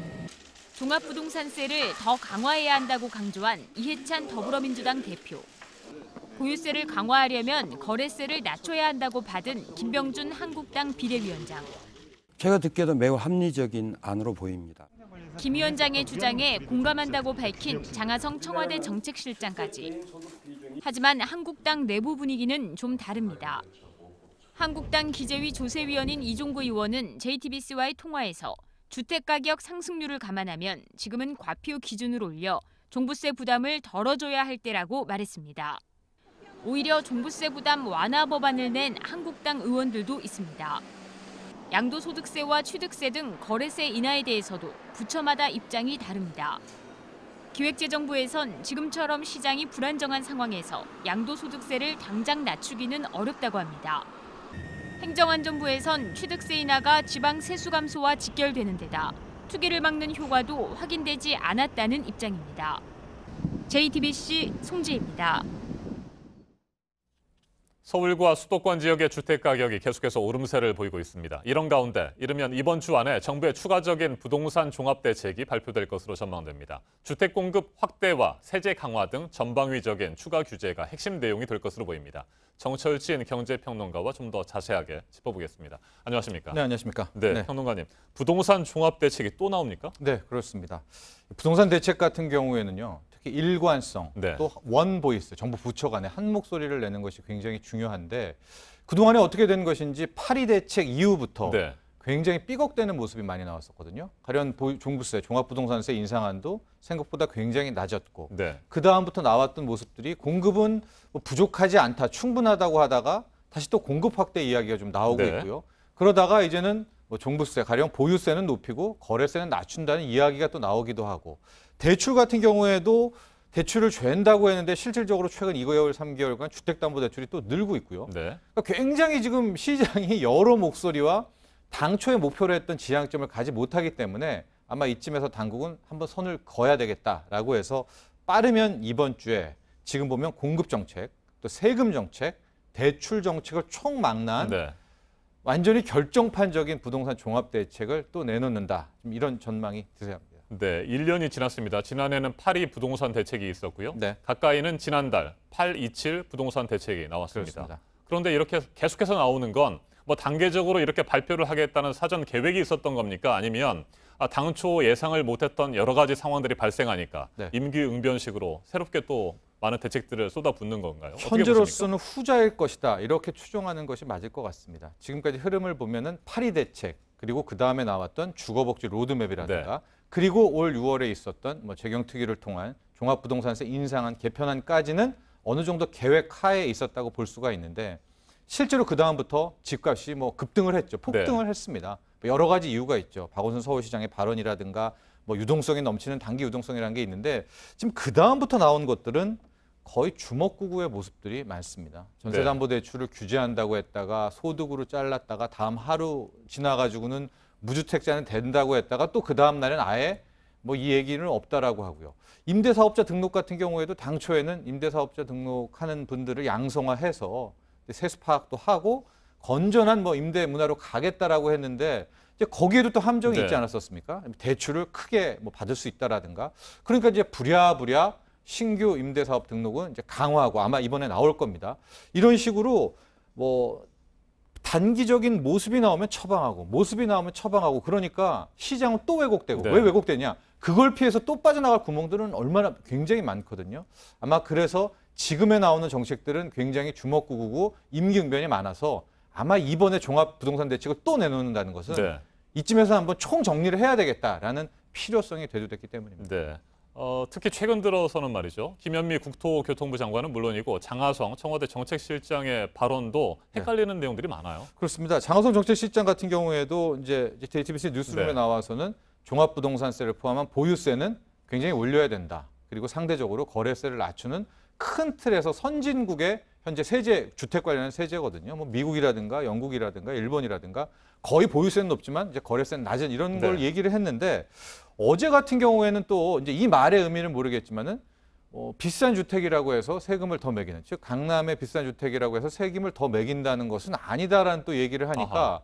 종합부동산세를 더 강화해야 한다고 강조한 이해찬 더불어민주당 대표. 보유세를 강화하려면 거래세를 낮춰야 한다고 받은 김병준 한국당 비대위원장. 제가 듣기에도 매우 합리적인 안으로 보입니다. 김 위원장의 주장에 공감한다고 밝힌 장하성 청와대 정책실장까지. 하지만 한국당 내부 분위기는 좀 다릅니다. 한국당 기재위 조세위원인 이종구 의원은 JTBC와의 통화에서 주택가격 상승률을 감안하면 지금은 과표 기준을 올려 종부세 부담을 덜어줘야 할 때라고 말했습니다. 오히려 종부세 부담 완화 법안을 낸 한국당 의원들도 있습니다. 양도소득세와 취득세 등 거래세 인하에 대해서도 부처마다 입장이 다릅니다. 기획재정부에선 지금처럼 시장이 불안정한 상황에서 양도소득세를 당장 낮추기는 어렵다고 합니다. 행정안전부에선 취득세 인하가 지방 세수 감소와 직결되는 데다 투기를 막는 효과도 확인되지 않았다는 입장입니다. JTBC 송지혜입니다. 서울과 수도권 지역의 주택 가격이 계속해서 오름세를 보이고 있습니다. 이런 가운데 이르면 이번 주 안에 정부의 추가적인 부동산 종합대책이 발표될 것으로 전망됩니다. 주택 공급 확대와 세제 강화 등 전방위적인 추가 규제가 핵심 내용이 될 것으로 보입니다. 정철진 경제평론가와 좀 더 자세하게 짚어보겠습니다. 안녕하십니까? 네, 안녕하십니까? 네, 평론가님. 부동산 종합대책이 또 나옵니까? 네, 그렇습니다. 부동산 대책 같은 경우에는요. 일관성, 네. 또 원보이스, 정부 부처 간에 한 목소리를 내는 것이 굉장히 중요한데 그동안에 어떻게 된 것인지 8.2 대책 이후부터 네. 굉장히 삐걱대는 모습이 많이 나왔었거든요. 가령 종부세, 종합부동산세 인상안도 생각보다 굉장히 낮았고 네. 그다음부터 나왔던 모습들이 공급은 뭐 부족하지 않다, 충분하다고 하다가 다시 또 공급 확대 이야기가 좀 나오고 네. 있고요. 그러다가 이제는 뭐 종부세, 가령 보유세는 높이고 거래세는 낮춘다는 이야기가 또 나오기도 하고 대출 같은 경우에도 대출을 죄다고 했는데 실질적으로 최근 2개월, 3개월간 주택담보대출이 또 늘고 있고요. 네. 그러니까 굉장히 지금 시장이 여러 목소리와 당초에 목표로 했던 지향점을 가지 못하기 때문에 아마 이쯤에서 당국은 한번 선을 그어야 되겠다라고 해서 빠르면 이번 주에 지금 보면 공급 정책, 또 세금 정책, 대출 정책을 총망라한 네. 완전히 결정판적인 부동산 종합대책을 또 내놓는다. 이런 전망이 드세요. 네, 1년이 지났습니다. 지난해는 8.2 부동산 대책이 있었고요. 네. 가까이는 지난달 8.27 부동산 대책이 나왔습니다. 그렇습니다. 그런데 이렇게 계속해서 나오는 건 뭐 단계적으로 이렇게 발표를 하겠다는 사전 계획이 있었던 겁니까? 아니면 당초 예상을 못했던 여러 가지 상황들이 발생하니까 네. 임기응변식으로 새롭게 또 많은 대책들을 쏟아붓는 건가요? 현재로서는 후자일 것이다. 이렇게 추정하는 것이 맞을 것 같습니다. 지금까지 흐름을 보면은 8.2 대책 그리고 그다음에 나왔던 주거복지 로드맵이라든가 네. 그리고 올 6월에 있었던 뭐 재경특위를 통한 종합부동산세 인상안 개편안까지는 어느 정도 계획 하에 있었다고 볼 수가 있는데 실제로 그다음부터 집값이 뭐 급등을 했죠. 폭등을 했습니다. 여러 가지 이유가 있죠. 박원순 서울시장의 발언이라든가 뭐 유동성이 넘치는 단기 유동성이라는 게 있는데 지금 그다음부터 나온 것들은 거의 주먹구구의 모습들이 많습니다. 전세담보대출을 규제한다고 했다가 소득으로 잘랐다가 다음 하루 지나가지고는 무주택자는 된다고 했다가 또 그 다음 날은 아예 뭐 이 얘기는 없다라고 하고요. 임대사업자 등록 같은 경우에도 당초에는 임대사업자 등록하는 분들을 양성화해서 세수 파악도 하고 건전한 뭐 임대 문화로 가겠다라고 했는데 이제 거기에도 또 함정이 있지 않았었습니까? 대출을 크게 뭐 받을 수 있다라든가. 그러니까 이제 부랴부랴 신규 임대사업 등록은 이제 강화하고 아마 이번에 나올 겁니다. 이런 식으로 뭐 단기적인 모습이 나오면 처방하고 모습이 나오면 처방하고 그러니까 시장은 또 왜곡되고 네. 왜 왜곡되냐? 그걸 피해서 또 빠져나갈 구멍들은 얼마나 굉장히 많거든요. 아마 그래서 지금에 나오는 정책들은 굉장히 주먹구구고 임기응변이 많아서 아마 이번에 종합부동산 대책을 또 내놓는다는 것은 네. 이쯤에서 한번 총정리를 해야 되겠다라는 필요성이 대두됐기 때문입니다. 네. 특히 최근 들어서는 말이죠. 김현미 국토교통부 장관은 물론이고 장하성 청와대 정책실장의 발언도 헷갈리는 내용들이 많아요. 그렇습니다. 장하성 정책실장 같은 경우에도 이제 JTBC 뉴스룸에 나와서는 종합부동산세를 포함한 보유세는 굉장히 올려야 된다. 그리고 상대적으로 거래세를 낮추는 큰 틀에서 선진국의 현재 세제, 주택 관련한 세제거든요. 뭐 미국이라든가 영국이라든가 일본이라든가 거의 보유세는 높지만 이제 거래세는 낮은 이런 걸 얘기를 했는데 어제 같은 경우에는 또 이제 이 말의 의미는 모르겠지만은 비싼 주택이라고 해서 세금을 더 매기는, 즉 강남의 비싼 주택이라고 해서 세금을 더 매긴다는 것은 아니다라는 또 얘기를 하니까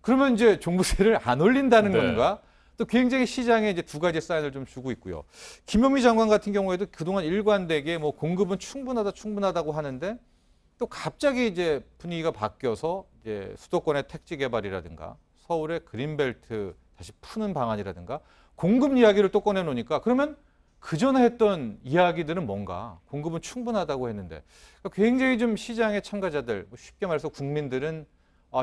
그러면 이제 종부세를 안 올린다는 건가? 또 굉장히 시장에 이제 두 가지 사인을 좀 주고 있고요. 김현미 장관 같은 경우에도 그동안 일관되게 뭐 공급은 충분하다고 하는데 또 갑자기 이제 분위기가 바뀌어서 이제 수도권의 택지 개발이라든가 서울의 그린벨트 다시 푸는 방안이라든가 공급 이야기를 또 꺼내놓으니까 그러면 그전에 했던 이야기들은 뭔가 공급은 충분하다고 했는데 굉장히 좀 시장의 참가자들 쉽게 말해서 국민들은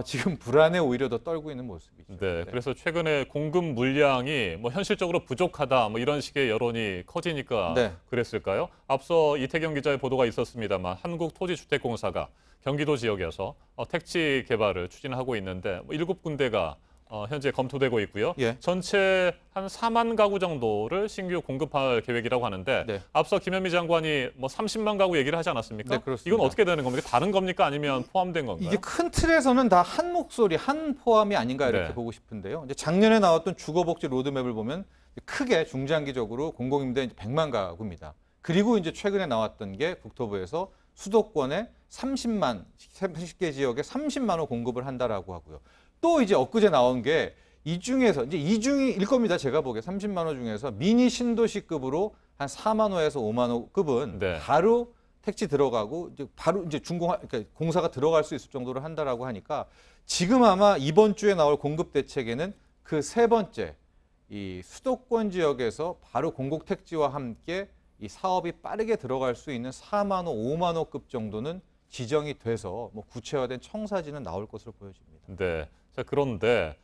지금 불안에 오히려 더 떨고 있는 모습이죠. 네, 그래서 최근에 공급 물량이 뭐 현실적으로 부족하다 뭐 이런 식의 여론이 커지니까 네. 그랬을까요? 앞서 이태경 기자의 보도가 있었습니다만 한국토지주택공사가 경기도 지역에서 택지 개발을 추진하고 있는데 7군데가 현재 검토되고 있고요. 예. 전체 한 4만 가구 정도를 신규 공급할 계획이라고 하는데 네. 앞서 김현미 장관이 뭐 30만 가구 얘기를 하지 않았습니까? 네, 그렇습니다. 이건 어떻게 되는 겁니까? 다른 겁니까? 아니면 포함된 건가요? 이게 큰 틀에서는 다 한 목소리, 한 포함이 아닌가 이렇게 네. 보고 싶은데요. 이제 작년에 나왔던 주거복지 로드맵을 보면 크게 중장기적으로 공공임대 100만 가구입니다. 그리고 이제 최근에 나왔던 게 국토부에서 수도권에 30개 지역에 30만 호 공급을 한다라고 하고요. 또 이제 엊그제 나온 게 이 중에서 이제 이중일 겁니다. 제가 보기에 30만 호 중에서 미니 신도시급으로 한 4만 호에서 5만 호 급은 네. 바로 택지 들어가고 이제 바로 이제 그러니까 공사가 들어갈 수 있을 정도로 한다라고 하니까 지금 아마 이번 주에 나올 공급 대책에는 그 세 번째 이 수도권 지역에서 바로 공급 택지와 함께 이 사업이 빠르게 들어갈 수 있는 4만 호, 5만 호급 정도는 지정이 돼서 뭐 구체화된 청사진은 나올 것으로 보여집니다. 네. 자, 그런데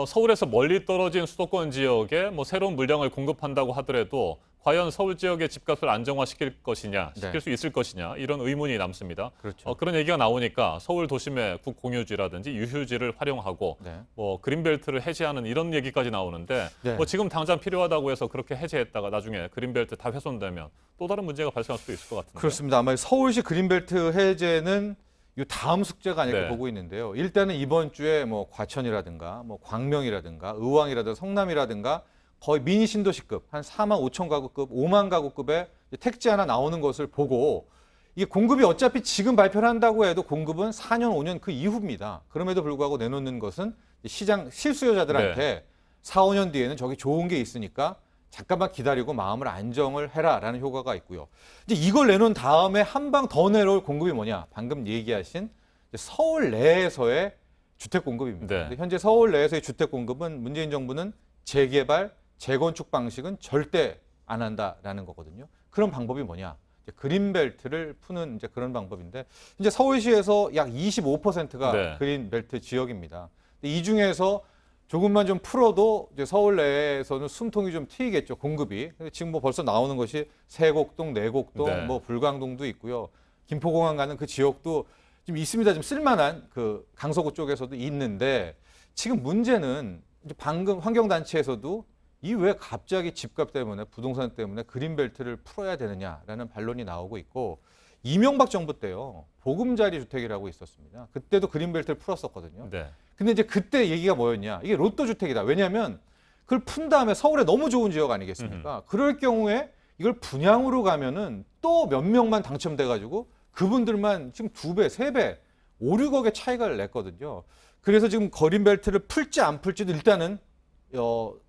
서울에서 멀리 떨어진 수도권 지역에 뭐 새로운 물량을 공급한다고 하더라도 과연 서울 지역의 집값을 안정화시킬 것이냐, 시킬 네. 수 있을 것이냐 이런 의문이 남습니다. 그렇죠. 그런 얘기가 나오니까 서울 도심의 국공유지라든지 유휴지를 활용하고 네. 뭐 그린벨트를 해제하는 이런 얘기까지 나오는데 네. 뭐 지금 당장 필요하다고 해서 그렇게 해제했다가 나중에 그린벨트 다 훼손되면 또 다른 문제가 발생할 수도 있을 것 같은데. 그렇습니다. 아마 서울시 그린벨트 해제는 이 다음 숙제가 아닐까 네. 보고 있는데요. 일단은 이번 주에 뭐 과천이라든가 뭐 광명이라든가 의왕이라든가 성남이라든가 거의 미니 신도시급 한 4만 5천 가구급, 5만 가구급의 택지 하나 나오는 것을 보고 이게 공급이 어차피 지금 발표를 한다고 해도 공급은 4년, 5년 그 이후입니다. 그럼에도 불구하고 내놓는 것은 시장 실수요자들한테 네. 4, 5년 뒤에는 저기 좋은 게 있으니까 잠깐만 기다리고 마음을 안정을 해라라는 효과가 있고요. 이제 이걸 내놓은 다음에 한 방 더 내려올 공급이 뭐냐? 방금 얘기하신 서울 내에서의 주택 공급입니다. 네. 근데 현재 서울 내에서의 주택 공급은 문재인 정부는 재개발, 재건축 방식은 절대 안 한다라는 거거든요. 그런 방법이 뭐냐? 이제 그린벨트를 푸는 이제 그런 방법인데 이제 서울시에서 약 25%가 네. 그린벨트 지역입니다. 근데 이 중에서 조금만 좀 풀어도 이제 서울 내에서는 숨통이 좀 트이겠죠, 공급이. 근데 지금 뭐 벌써 나오는 것이 세곡동, 내곡동, 네. 뭐 불광동도 있고요. 김포공항 가는 그 지역도 좀 있습니다. 좀 쓸만한 그 강서구 쪽에서도 있는데 지금 문제는 이제 방금 환경단체에서도 이 왜 갑자기 집값 때문에 부동산 때문에 그린벨트를 풀어야 되느냐라는 반론이 나오고 있고 이명박 정부 때요. 보금자리 주택이라고 있었습니다. 그때도 그린벨트를 풀었었거든요. 네. 근데 이제 그때 얘기가 뭐였냐. 이게 로또 주택이다. 왜냐하면 그걸 푼 다음에 서울에 너무 좋은 지역 아니겠습니까? 그럴 경우에 이걸 분양으로 가면은 또 몇 명만 당첨돼가지고 그분들만 지금 2배, 3배, 5, 6억의 차이가 냈거든요. 그래서 지금 그린벨트를 풀지 안 풀지도 일단은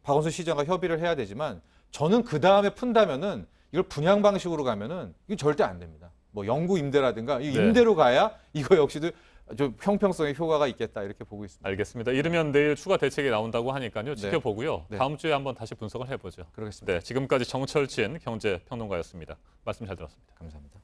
박원순 시장과 협의를 해야 되지만 저는 그 다음에 푼다면은 이걸 분양 방식으로 가면은 이게 절대 안 됩니다. 뭐 영구 임대라든가 이 임대로 가야 이거 역시도 좀 형평성의 효과가 있겠다 이렇게 보고 있습니다. 알겠습니다. 이르면 내일 추가 대책이 나온다고 하니까요. 지켜보고요. 네. 다음 주에 한번 다시 분석을 해보죠. 그러겠습니다. 네, 지금까지 정철진 경제평론가였습니다. 말씀 잘 들었습니다. 감사합니다.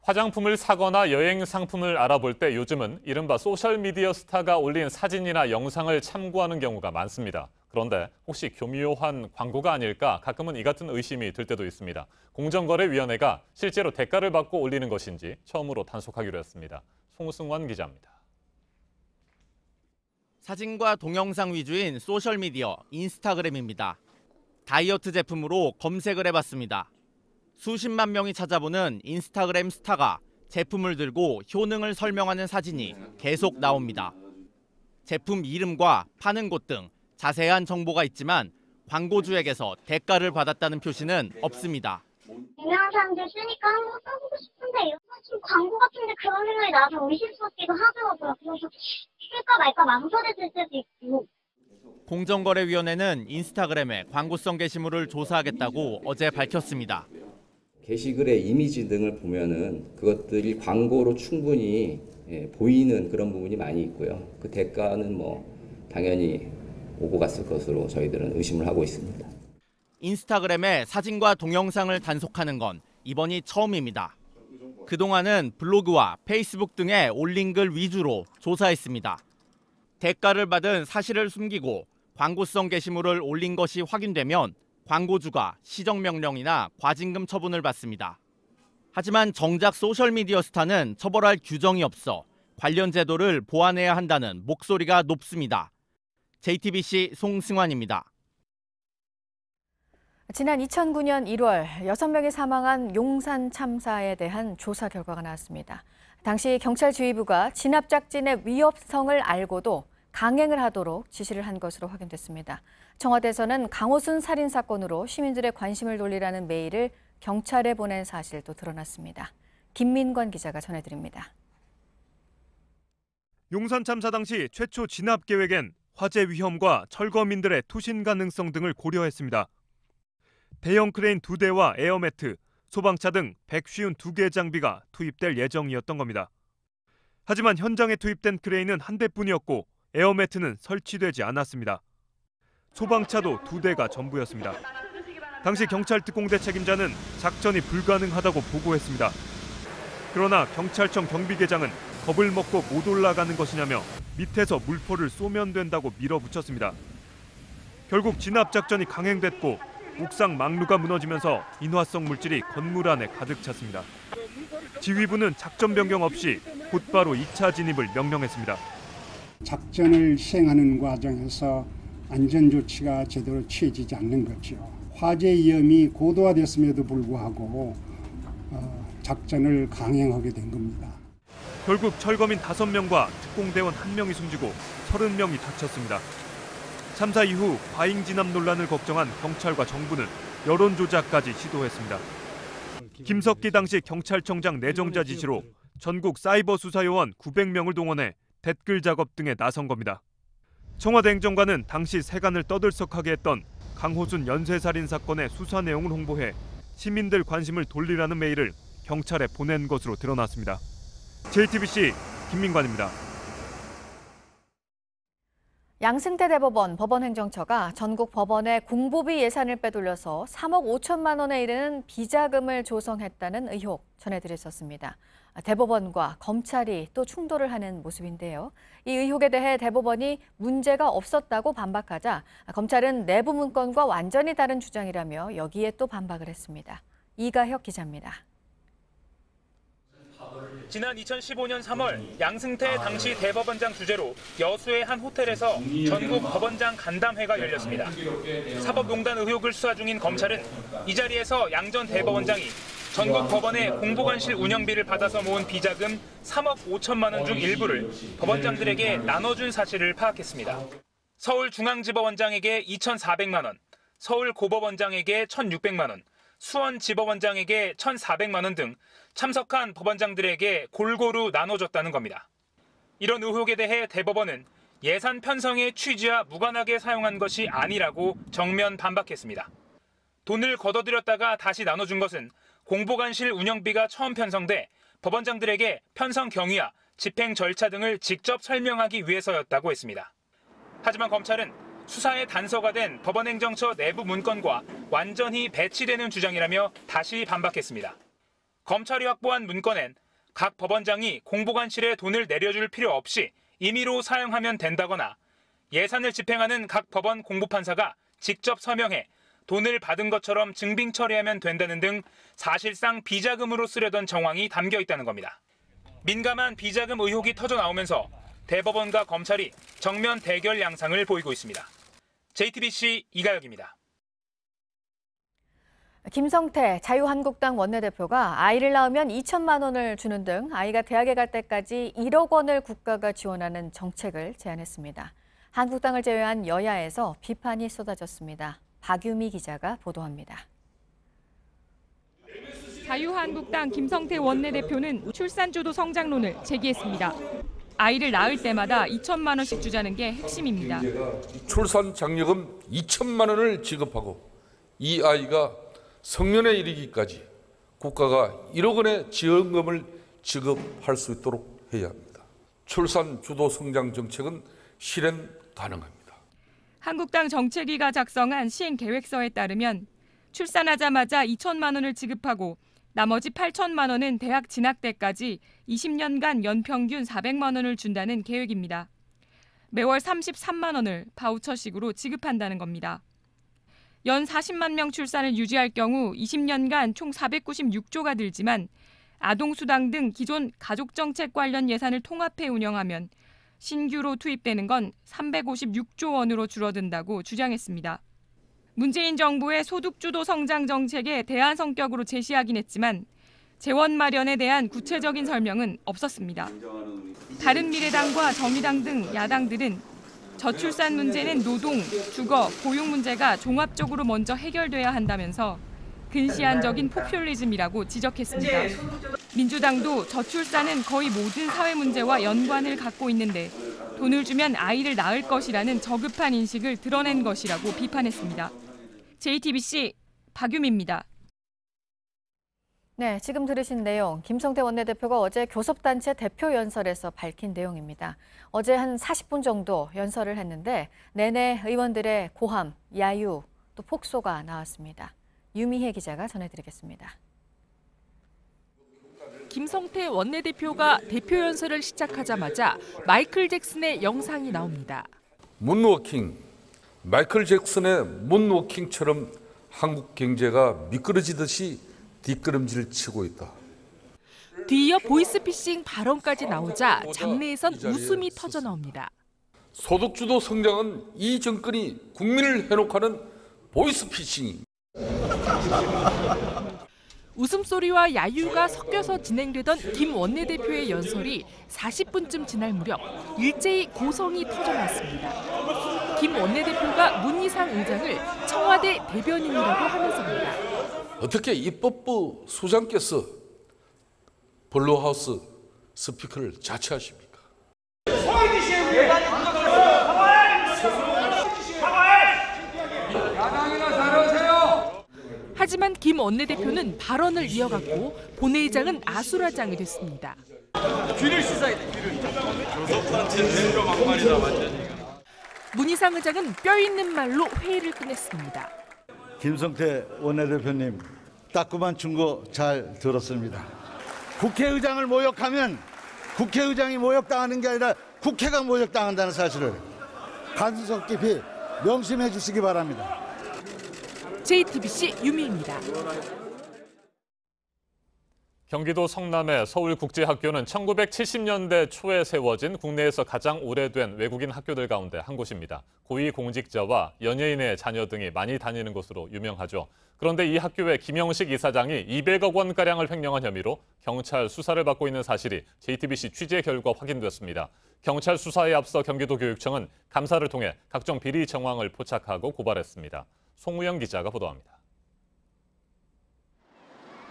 화장품을 사거나 여행 상품을 알아볼 때 요즘은 이른바 소셜미디어 스타가 올린 사진이나 영상을 참고하는 경우가 많습니다. 그런데 혹시 교묘한 광고가 아닐까 가끔은 이 같은 의심이 들 때도 있습니다. 공정거래위원회가 실제로 대가를 받고 올리는 것인지 처음으로 단속하기로 했습니다. 송승환 기자입니다. 사진과 동영상 위주인 소셜미디어 인스타그램입니다. 다이어트 제품으로 검색을 해봤습니다. 수십만 명이 찾아보는 인스타그램 스타가 제품을 들고 효능을 설명하는 사진이 계속 나옵니다. 제품 이름과 파는 곳 등 자세한 정보가 있지만 광고주에게서 대가를 받았다는 표시는 없습니다. 유명한 사람들 쓰니까 한번 써보고 싶은데 요즘 광고 같은데 그런 생각이 나서 의심스럽기도 하더라고요. 그래서 쓸까 말까 망설여질 때도 있고. 공정거래위원회는 인스타그램의 광고성 게시물을 조사하겠다고 어제 밝혔습니다. 게시글의 이미지 등을 보면은 그것들이 광고로 충분히 보이는 그런 부분이 많이 있고요. 그 대가는 뭐 당연히 오고 갔을 것으로 저희들은 의심을 하고 있습니다. 인스타그램의 사진과 동영상을 단속하는 건 이번이 처음입니다. 그동안은 블로그와 페이스북 등에 올린 글 위주로 조사했습니다. 대가를 받은 사실을 숨기고 광고성 게시물을 올린 것이 확인되면 광고주가 시정명령이나 과징금 처분을 받습니다. 하지만 정작 소셜미디어 스타는 처벌할 규정이 없어 관련 제도를 보완해야 한다는 목소리가 높습니다. JTBC 송승환입니다. 지난 2009년 1월 6명이 사망한 용산 참사에 대한 조사 결과가 나왔습니다. 당시 경찰 지휘부가 진압작전의 위협성을 알고도 강행을 하도록 지시를 한 것으로 확인됐습니다. 청와대에서는 강호순 살인 사건으로 시민들의 관심을 돌리라는 메일을 경찰에 보낸 사실도 드러났습니다. 김민권 기자가 전해드립니다. 용산 참사 당시 최초 진압 계획엔 화재 위험과 철거민들의 투신 가능성 등을 고려했습니다. 대형 크레인 2대와 에어매트, 소방차 등 152개 장비가 투입될 예정이었던 겁니다. 하지만 현장에 투입된 크레인은 한 대뿐이었고 에어매트는 설치되지 않았습니다. 소방차도 2대가 전부였습니다. 당시 경찰 특공대 책임자는 작전이 불가능하다고 보고했습니다. 그러나 경찰청 경비계장은 겁을 먹고 못 올라가는 것이냐며 밑에서 물포를 쏘면 된다고 밀어붙였습니다. 결국 진압작전이 강행됐고 옥상 막루가 무너지면서 인화성 물질이 건물 안에 가득 찼습니다. 지휘부는 작전 변경 없이 곧바로 2차 진입을 명령했습니다. 작전을 시행하는 과정에서 안전조치가 제대로 취해지지 않는 거죠. 화재 위험이 고도화됐음에도 불구하고 작전을 강행하게 된 겁니다. 결국 철거민 5명과 특공대원 1명이 숨지고 30명이 다쳤습니다. 참사 이후 과잉 진압 논란을 걱정한 경찰과 정부는 여론 조작까지 시도했습니다. 김석기 당시 경찰청장 내정자 지시로 전국 사이버 수사 요원 900명을 동원해 댓글 작업 등에 나선 겁니다. 청와대 행정관은 당시 세간을 떠들썩하게 했던 강호순 연쇄살인 사건의 수사 내용을 홍보해 시민들 관심을 돌리라는 메일을 경찰에 보낸 것으로 드러났습니다. JTBC 김민관입니다. 양승태 대법원 법원행정처가 전국 법원의 공보비 예산을 빼돌려서 3억 5천만 원에 이르는 비자금을 조성했다는 의혹 전해드렸었습니다. 대법원과 검찰이 또 충돌을 하는 모습인데요. 이 의혹에 대해 대법원이 문제가 없었다고 반박하자 검찰은 내부 문건과 완전히 다른 주장이라며 여기에 또 반박을 했습니다. 이가혁 기자입니다. 지난 2015년 3월 양승태 당시 대법원장 주재로 여수의 한 호텔에서 전국 법원장 간담회가 열렸습니다. 사법농단 의혹을 수사 중인 검찰은 이 자리에서 양 전 대법원장이 전국 법원의 공보관실 운영비를 받아서 모은 비자금 3억 5천만 원 중 일부를 법원장들에게 나눠준 사실을 파악했습니다. 서울중앙지법원장에게 2,400만 원, 서울고법원장에게 1,600만 원, 수원지법원장에게 1,400만 원 등 참석한 법원장들에게 골고루 나눠줬다는 겁니다. 이런 의혹에 대해 대법원은 예산 편성의 취지와 무관하게 사용한 것이 아니라고 정면 반박했습니다. 돈을 걷어들였다가 다시 나눠준 것은 공보관실 운영비가 처음 편성돼 법원장들에게 편성 경위와 집행 절차 등을 직접 설명하기 위해서였다고 했습니다. 하지만 검찰은 수사의 단서가 된 법원행정처 내부 문건과 완전히 배치되는 주장이라며 다시 반박했습니다. 검찰이 확보한 문건엔 각 법원장이 공보관실에 돈을 내려줄 필요 없이 임의로 사용하면 된다거나 예산을 집행하는 각 법원 공보판사가 직접 서명해 돈을 받은 것처럼 증빙 처리하면 된다는 등 사실상 비자금으로 쓰려던 정황이 담겨 있다는 겁니다. 민감한 비자금 의혹이 터져 나오면서 대법원과 검찰이 정면 대결 양상을 보이고 있습니다. JTBC 이가혁입니다. 김성태 자유한국당 원내대표가 아이를 낳으면 2천만 원을 주는 등 아이가 대학에 갈 때까지 1억 원을 국가가 지원하는 정책을 제안했습니다. 한국당을 제외한 여야에서 비판이 쏟아졌습니다. 박유미 기자가 보도합니다. 자유한국당 김성태 원내대표는 출산주도 성장론을 제기했습니다. 아이를 낳을 때마다 2천만 원씩 주자는 게 핵심입니다. 출산 장려금 2천만 원을 지급하고 이 아이가 성년에 이르기까지 국가가 1억 원의 지원금을 지급할 수 있도록 해야 합니다. 출산 주도 성장 정책은 실현 가능합니다. 한국당 정책위가 작성한 시행 계획서에 따르면 출산하자마자 2천만 원을 지급하고 나머지 8천만 원은 대학 진학 때까지 20년간 연평균 400만 원을 준다는 계획입니다. 매월 33만 원을 바우처식으로 지급한다는 겁니다. 연 40만 명 출산을 유지할 경우 20년간 총 496조가 들지만 아동수당 등 기존 가족정책 관련 예산을 통합해 운영하면 신규로 투입되는 건 356조 원으로 줄어든다고 주장했습니다. 문재인 정부의 소득주도 성장 정책에 대안 성격으로 제시하긴 했지만 재원 마련에 대한 구체적인 설명은 없었습니다. 바른미래당과 정의당 등 야당들은 저출산 문제는 노동, 주거, 고용 문제가 종합적으로 먼저 해결돼야 한다면서 근시안적인 포퓰리즘이라고 지적했습니다. 민주당도 저출산은 거의 모든 사회 문제와 연관을 갖고 있는데 돈을 주면 아이를 낳을 것이라는 저급한 인식을 드러낸 것이라고 비판했습니다. JTBC 박유미입니다. 네, 지금 들으신 내용 김성태 원내대표가 어제 교섭단체 대표 연설에서 밝힌 내용입니다. 어제 한 40분 정도 연설을 했는데 내내 의원들의 고함, 야유, 또 폭소가 나왔습니다. 유미혜 기자가 전해드리겠습니다. 김성태 원내대표가 대표 연설을 시작하자마자 마이클 잭슨의 영상이 나옵니다. 문워킹, 마이클 잭슨의 문워킹처럼 한국 경제가 미끄러지듯이 뒷걸음질 치고 있다. 뒤이어 보이스피싱 발언까지 나오자 장내에선 웃음이 터져 나옵니다. 소득주도 성장은 이 정권이 국민을 해놓고는 보이스피싱입니다. 웃음소리와 야유가 섞여서 진행되던 김 원내대표의 연설이 40분쯤 지날 무렵 일제히 고성이 터져나왔습니다. 김 원내대표가 문희상 의장을 청와대 대변인이라고 하면서입니다. 어떻게 입법부 수장께서 블루하우스 스피커를 자처하십니까? 하지만 김 원내대표는 발언을 이어갔고 본회의장은 아수라장이 됐습니다. 귀를 씻어야 돼, 귀를. 교섭단체 제대로 막말이다, 완전히. 문희상 의장은 뼈 있는 말로 회의를 끝냈습니다. 김성태 원내대표님, 따끔한 충고 잘 들었습니다. 국회의장을 모욕하면 국회의장이 모욕당하는 게 아니라 국회가 모욕당한다는 사실을 간섭 깊이 명심해 주시기 바랍니다. JTBC 유미입니다. 경기도 성남의 서울국제학교는 1970년대 초에 세워진 국내에서 가장 오래된 외국인 학교들 가운데 한 곳입니다. 고위공직자와 연예인의 자녀 등이 많이 다니는 곳으로 유명하죠. 그런데 이 학교의 김영식 이사장이 200억 원가량을 횡령한 혐의로 경찰 수사를 받고 있는 사실이 JTBC 취재 결과 확인됐습니다. 경찰 수사에 앞서 경기도교육청은 감사를 통해 각종 비리 정황을 포착하고 고발했습니다. 송우영 기자가 보도합니다.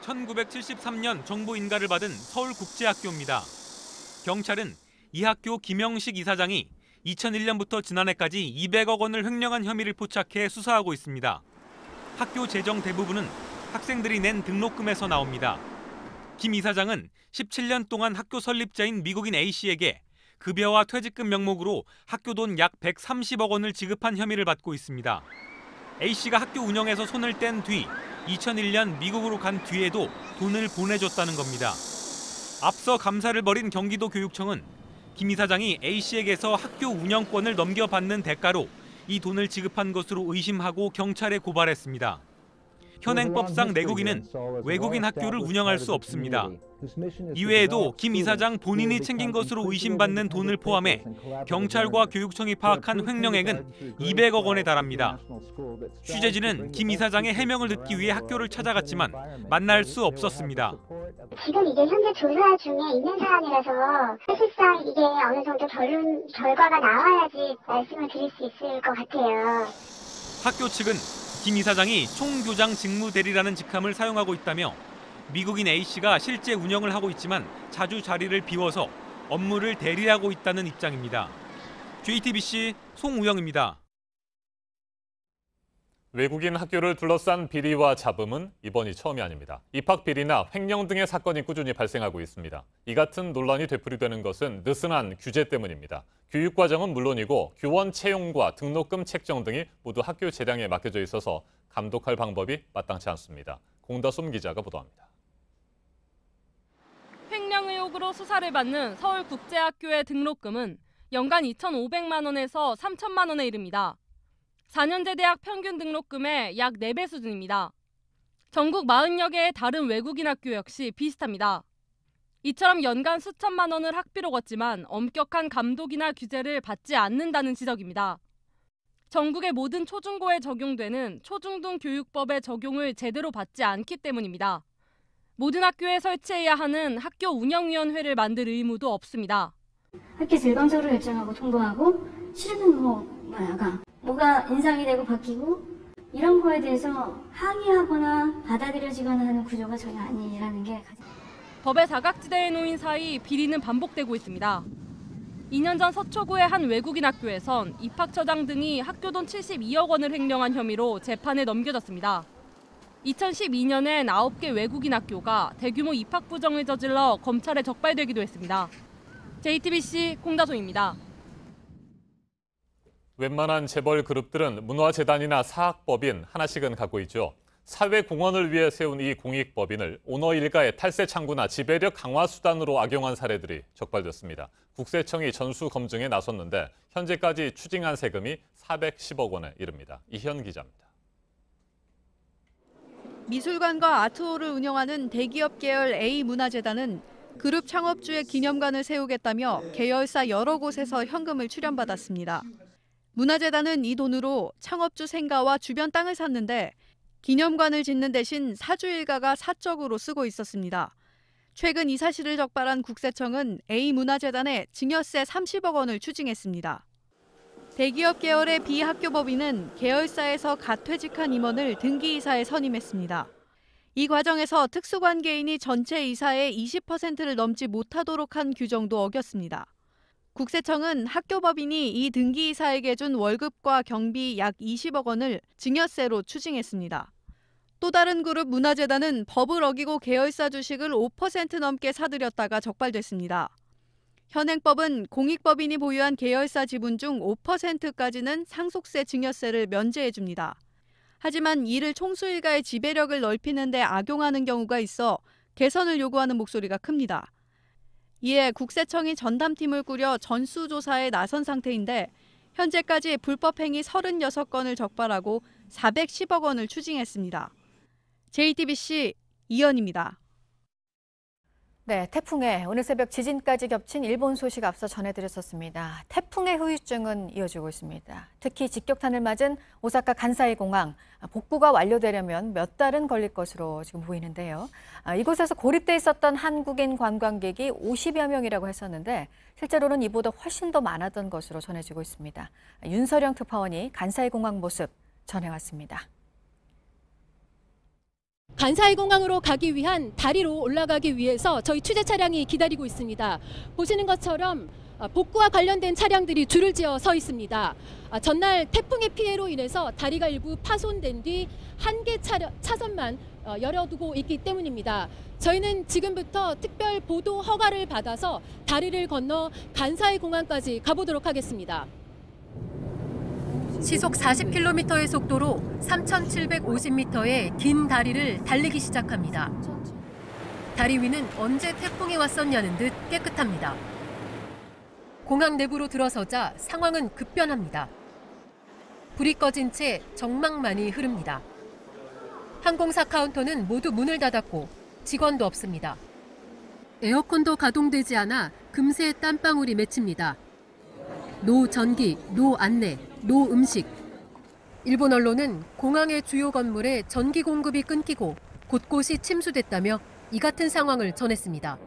1973년 정부 인가를 받은 서울국제학교입니다. 경찰은 이 학교 김영식 이사장이 2001년부터 지난해까지 200억 원을 횡령한 혐의를 포착해 수사하고 있습니다. 학교 재정 대부분은 학생들이 낸 등록금에서 나옵니다. 김 이사장은 17년 동안 학교 설립자인 미국인 A씨에게 급여와 퇴직금 명목으로 학교 돈 약 130억 원을 지급한 혐의를 받고 있습니다. A씨가 학교 운영에서 손을 뗀 뒤 2001년 미국으로 간 뒤에도 돈을 보내줬다는 겁니다. 앞서 감사를 벌인 경기도교육청은 김 이사장이 A씨에게서 학교 운영권을 넘겨받는 대가로 이 돈을 지급한 것으로 의심하고 경찰에 고발했습니다. 현행법상 내국인은 외국인 학교를 운영할 수 없습니다. 이외에도 김 이사장 본인이 챙긴 것으로 의심받는 돈을 포함해 경찰과 교육청이 파악한 횡령액은 200억 원에 달합니다. 취재진은 김 이사장의 해명을 듣기 위해 학교를 찾아갔지만 만날 수 없었습니다. 지금 이게 현재 조사 중에 있는 사안이라서 사실상 이게 어느 정도 결과가 나와야지 말씀을 드릴 수 있을 것 같아요. 학교 측은 김 이사장이 총교장 직무대리라는 직함을 사용하고 있다며 미국인 A씨가 실제 운영을 하고 있지만 자주 자리를 비워서 업무를 대리하고 있다는 입장입니다. JTBC 송우영입니다. 외국인 학교를 둘러싼 비리와 잡음은 이번이 처음이 아닙니다. 입학 비리나 횡령 등의 사건이 꾸준히 발생하고 있습니다. 이 같은 논란이 되풀이되는 것은 느슨한 규제 때문입니다. 교육과정은 물론이고 교원 채용과 등록금 책정 등이 모두 학교 재량에 맡겨져 있어서 감독할 방법이 마땅치 않습니다. 공다솜 기자가 보도합니다. 연속으로 수사를 받는 서울국제학교의 등록금은 연간 2,500만 원에서 3,000만 원에 이릅니다. 4년제 대학 평균 등록금의 약 4배 수준입니다. 전국 40여 개의 다른 외국인 학교 역시 비슷합니다. 이처럼 연간 수천만 원을 학비로 걷지만 엄격한 감독이나 규제를 받지 않는다는 지적입니다. 전국의 모든 초중고에 적용되는 초중등 교육법의 적용을 제대로 받지 않기 때문입니다. 모든 학교에 설치해야 하는 학교 운영위원회를 만들 의무도 없습니다. 학교 일방적으로 결정하고 통보하고 실은 뭐가 인상이 되고 바뀌고 이런 거에 대해서 항의하거나 받아들여지거나 하는 구조가 전혀 아니라는 게 가장... 법의 사각지대에 놓인 사이 비리는 반복되고 있습니다. 2년 전 서초구의 한 외국인 학교에선 입학처장 등이 학교 돈 72억 원을 횡령한 혐의로 재판에 넘겨졌습니다. 2012년엔 9개 외국인 학교가 대규모 입학 부정을 저질러 검찰에 적발되기도 했습니다. JTBC 공다솜입니다. 웬만한 재벌 그룹들은 문화재단이나 사학법인 하나씩은 갖고 있죠. 사회공헌을 위해 세운 이 공익법인을 오너 일가의 탈세 창구나 지배력 강화 수단으로 악용한 사례들이 적발됐습니다. 국세청이 전수 검증에 나섰는데 현재까지 추징한 세금이 410억 원에 이릅니다. 이현 기자입니다. 미술관과 아트홀을 운영하는 대기업 계열 A문화재단은 그룹 창업주의 기념관을 세우겠다며 계열사 여러 곳에서 현금을 출연받았습니다. 문화재단은 이 돈으로 창업주 생가와 주변 땅을 샀는데 기념관을 짓는 대신 사주 일가가 사적으로 쓰고 있었습니다. 최근 이 사실을 적발한 국세청은 A문화재단에 증여세 30억 원을 추징했습니다. 대기업 계열의 비학교법인은 계열사에서 갓 퇴직한 임원을 등기이사에 선임했습니다. 이 과정에서 특수관계인이 전체 이사의 20%를 넘지 못하도록 한 규정도 어겼습니다. 국세청은 학교법인이 이 등기이사에게 준 월급과 경비 약 20억 원을 증여세로 추징했습니다. 또 다른 그룹 문화재단은 법을 어기고 계열사 주식을 5% 넘게 사들였다가 적발됐습니다. 현행법은 공익법인이 보유한 계열사 지분 중 5%까지는 상속세 증여세를 면제해 줍니다. 하지만 이를 총수 일가의 지배력을 넓히는 데 악용하는 경우가 있어 개선을 요구하는 목소리가 큽니다. 이에 국세청이 전담팀을 꾸려 전수조사에 나선 상태인데 현재까지 불법행위 36건을 적발하고 410억 원을 추징했습니다. JTBC 이현입니다. 네, 태풍에 오늘 새벽 지진까지 겹친 일본 소식 앞서 전해드렸었습니다. 태풍의 후유증은 이어지고 있습니다. 특히 직격탄을 맞은 오사카 간사이 공항, 복구가 완료되려면 몇 달은 걸릴 것으로 지금 보이는데요. 이곳에서 고립돼 있었던 한국인 관광객이 50여 명이라고 했었는데 실제로는 이보다 훨씬 더 많았던 것으로 전해지고 있습니다. 윤서령 특파원이 간사이 공항 모습 전해왔습니다. 간사이 공항으로 가기 위한 다리로 올라가기 위해서 저희 취재 차량이 기다리고 있습니다. 보시는 것처럼 복구와 관련된 차량들이 줄을 지어 서 있습니다. 전날 태풍의 피해로 인해서 다리가 일부 파손된 뒤 한 개 차선만 열어두고 있기 때문입니다. 저희는 지금부터 특별 보도 허가를 받아서 다리를 건너 간사이 공항까지 가보도록 하겠습니다. 시속 40km의 속도로 3,750m의 긴 다리를 달리기 시작합니다. 다리 위는 언제 태풍이 왔었냐는 듯 깨끗합니다. 공항 내부로 들어서자 상황은 급변합니다. 불이 꺼진 채 정막만이 흐릅니다. 항공사 카운터는 모두 문을 닫았고 직원도 없습니다. 에어컨도 가동되지 않아 금세 땀방울이 맺힙니다. 노 전기, 노 안내, 노 음식. 일본 언론은 공항의 주요 건물에 전기 공급이 끊기고 곳곳이 침수됐다며 이 같은 상황을 전했습니다.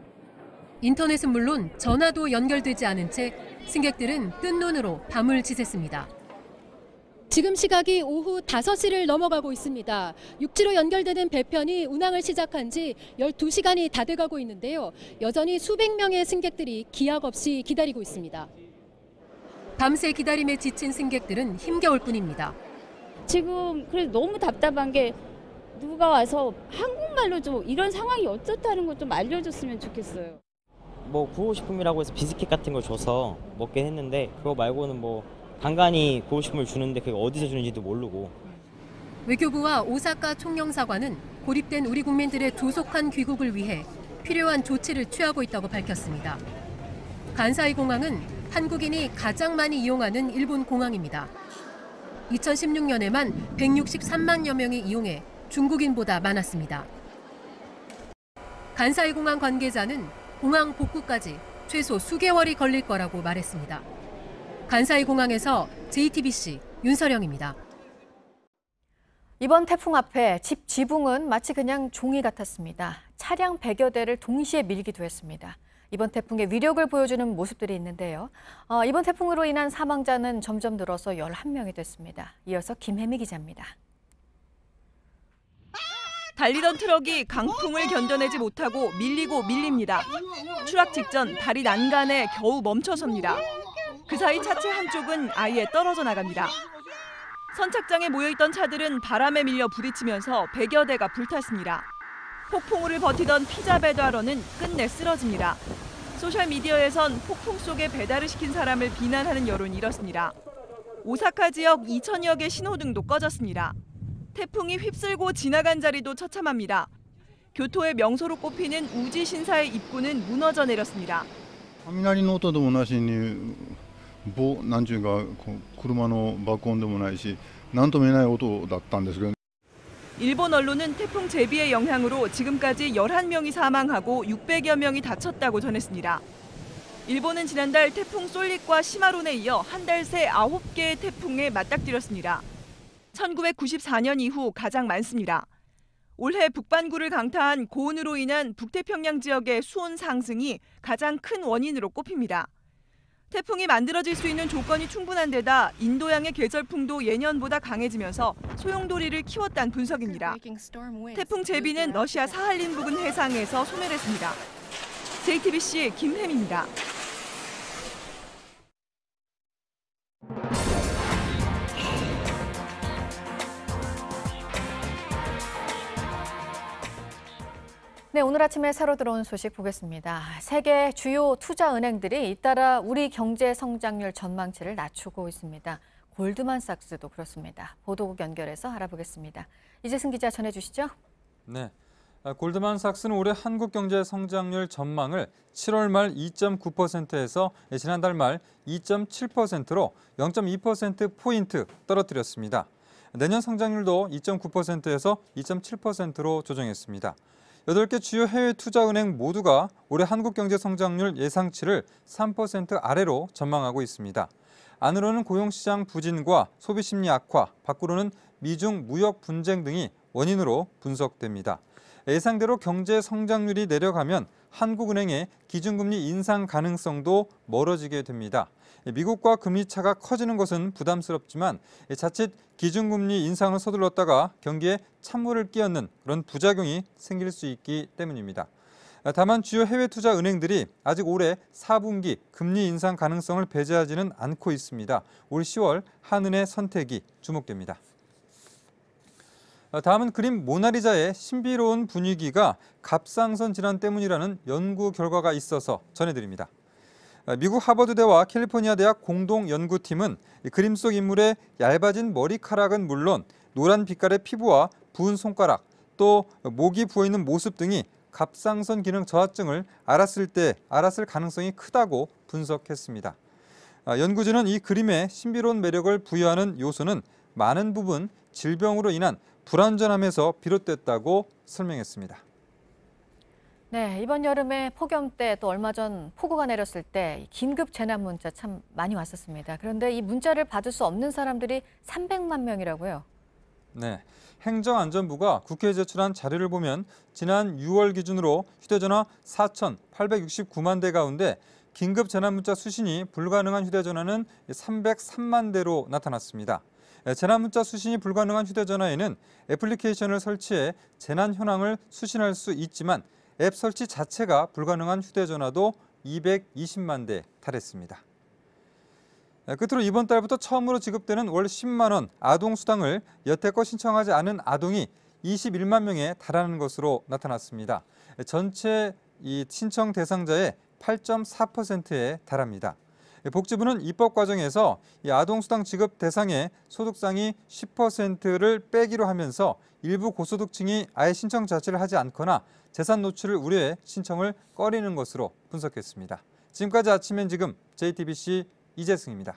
인터넷은 물론 전화도 연결되지 않은 채 승객들은 뜬 눈으로 밤을 지샜습니다. 지금 시각이 오후 5시를 넘어가고 있습니다. 육지로 연결되는 배편이 운항을 시작한 지 12시간이 다 돼가고 있는데요. 여전히 수백 명의 승객들이 기약 없이 기다리고 있습니다. 밤새 기다림에 지친 승객들은 힘겨울 뿐입니다. 지금 그래서 너무 답답한 게 누가 와서 한국말로 좀 이런 상황이 어떻다는 거 좀 알려줬으면 좋겠어요. 뭐 구호식품이라고 해서 비스킷 같은 걸 줘서 먹긴 했는데 그거 말고는 뭐 간간히 구호식품을 주는데 그게 어디서 주는지도 모르고. 외교부와 오사카 총영사관은 고립된 우리 국민들의 조속한 귀국을 위해 필요한 조치를 취하고 있다고 밝혔습니다. 간사이 공항은 한국인이 가장 많이 이용하는 일본 공항입니다. 2016년에만 163만여 명이 이용해 중국인보다 많았습니다. 간사이 공항 관계자는 공항 복구까지 최소 수개월이 걸릴 거라고 말했습니다. 간사이 공항에서 JTBC 윤서령입니다. 이번 태풍 앞에 집 지붕은 마치 그냥 종이 같았습니다. 차량 100여 대를 동시에 밀기도 했습니다. 이번 태풍의 위력을 보여주는 모습들이 있는데요. 이번 태풍으로 인한 사망자는 점점 늘어서 11명이 됐습니다. 이어서 김혜미 기자입니다. 달리던 트럭이 강풍을 견뎌내지 못하고 밀리고 밀립니다. 추락 직전 다리 난간에 겨우 멈춰섭니다. 그 사이 차체 한쪽은 아예 떨어져 나갑니다. 선착장에 모여있던 차들은 바람에 밀려 부딪히면서 100여 대가 불탔습니다. 폭풍우를 버티던 피자 배달원은 끝내 쓰러집니다. 소셜미디어에선 폭풍 속에 배달을 시킨 사람을 비난하는 여론이 일었습니다. 오사카 지역 2,000여 개 신호등도 꺼졌습니다. 태풍이 휩쓸고 지나간 자리도 처참합니다. 교토의 명소로 꼽히는 우지 신사의 입구는 무너져 내렸습니다. 雷の音でもなしになんていうか車の爆音でもないし何とも言えない音だったんですけど 일본 언론은 태풍 제비의 영향으로 지금까지 11명이 사망하고 600여 명이 다쳤다고 전했습니다. 일본은 지난달 태풍 솔릭과 시마론에 이어 한 달 새 9개의 태풍에 맞닥뜨렸습니다. 1994년 이후 가장 많습니다. 올해 북반구를 강타한 고온으로 인한 북태평양 지역의 수온 상승이 가장 큰 원인으로 꼽힙니다. 태풍이 만들어질 수 있는 조건이 충분한 데다 인도양의 계절풍도 예년보다 강해지면서 소용돌이를 키웠다는 분석입니다. 태풍 제비는 러시아 사할린 부근 해상에서 소멸했습니다. JTBC 김혜미입니다. 네, 오늘 아침에 새로 들어온 소식 보겠습니다. 세계 주요 투자은행들이 잇따라 우리 경제 성장률 전망치를 낮추고 있습니다. 골드만삭스도 그렇습니다. 보도국 연결해서 알아보겠습니다. 이재승 기자 전해주시죠. 네, 골드만삭스는 올해 한국 경제 성장률 전망을 7월 말 2.9%에서 지난달 말 2.7%로 0.2%포인트 떨어뜨렸습니다. 내년 성장률도 2.9%에서 2.7%로 조정했습니다. 8개 주요 해외 투자은행 모두가 올해 한국 경제 성장률 예상치를 3% 아래로 전망하고 있습니다. 안으로는 고용시장 부진과 소비심리 악화, 밖으로는 미중 무역 분쟁 등이 원인으로 분석됩니다. 예상대로 경제 성장률이 내려가면 한국은행의 기준금리 인상 가능성도 멀어지게 됩니다. 미국과 금리 차가 커지는 것은 부담스럽지만 자칫 기준금리 인상을 서둘렀다가 경기에 찬물을 끼얹는 그런 부작용이 생길 수 있기 때문입니다. 다만 주요 해외 투자 은행들이 아직 올해 4분기 금리 인상 가능성을 배제하지는 않고 있습니다. 올 10월 한은의 선택이 주목됩니다. 다음은 그림 모나리자의 신비로운 분위기가 갑상선 질환 때문이라는 연구 결과가 있어서 전해드립니다. 미국 하버드대와 캘리포니아 대학 공동 연구팀은 그림 속 인물의 얇아진 머리카락은 물론 노란 빛깔의 피부와 부은 손가락, 또 목이 부어있는 모습 등이 갑상선 기능 저하증을 알았을 가능성이 크다고 분석했습니다. 연구진은 이 그림의 신비로운 매력을 부여하는 요소는 많은 부분 질병으로 인한 불안전함에서 비롯됐다고 설명했습니다. 네, 이번 여름에 폭염 때 또 얼마 전 폭우가 내렸을 때 긴급 재난 문자 참 많이 왔었습니다. 그런데 이 문자를 받을 수 없는 사람들이 300만 명이라고요. 네, 행정안전부가 국회에 제출한 자료를 보면 지난 6월 기준으로 휴대전화 4,869만 대 가운데 긴급 재난 문자 수신이 불가능한 휴대전화는 303만 대로 나타났습니다. 재난 문자 수신이 불가능한 휴대전화에는 애플리케이션을 설치해 재난 현황을 수신할 수 있지만 앱 설치 자체가 불가능한 휴대전화도 220만 대 달했습니다. 끝으로 이번 달부터 처음으로 지급되는 월 10만 원 아동수당을 여태껏 신청하지 않은 아동이 21만 명에 달하는 것으로 나타났습니다. 전체 이 신청 대상자의 8.4%에 달합니다. 복지부는 입법 과정에서 이 아동수당 지급 대상의 소득상위 10%를 빼기로 하면서 일부 고소득층이 아예 신청 자체를 하지 않거나 재산 노출을 우려해 신청을 꺼리는 것으로 분석했습니다. 지금까지 아침엔 지금 JTBC 이재승입니다.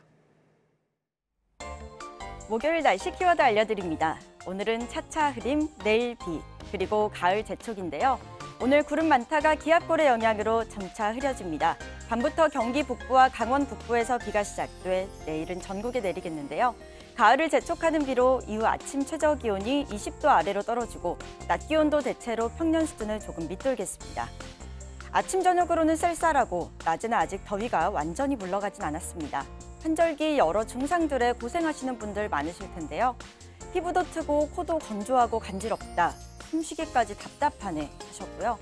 목요일 날씨 키워드 알려드립니다. 오늘은 차차 흐림, 내일 비, 그리고 가을 재촉인데요. 오늘 구름 많다가 기압골의 영향으로 점차 흐려집니다. 밤부터 경기 북부와 강원 북부에서 비가 시작돼 내일은 전국에 내리겠는데요. 가을을 재촉하는 비로 이후 아침 최저 기온이 20도 아래로 떨어지고 낮 기온도 대체로 평년 수준을 조금 밑돌겠습니다. 아침 저녁으로는 쌀쌀하고 낮에는 아직 더위가 완전히 물러가진 않았습니다. 환절기 여러 증상들에 고생하시는 분들 많으실 텐데요. 피부도 트고 코도 건조하고 간지럽다, 숨쉬기까지 답답하네 하셨고요.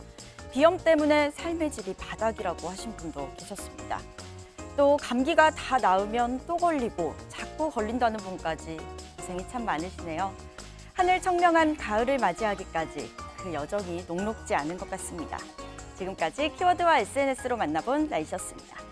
비염 때문에 삶의 질이 바닥이라고 하신 분도 계셨습니다. 또 감기가 다 나으면 또 걸리고 자꾸 걸린다는 분까지 고생이 참 많으시네요. 하늘 청명한 가을을 맞이하기까지 그 여정이 녹록지 않은 것 같습니다. 지금까지 키워드와 SNS로 만나본 날씨였습니다.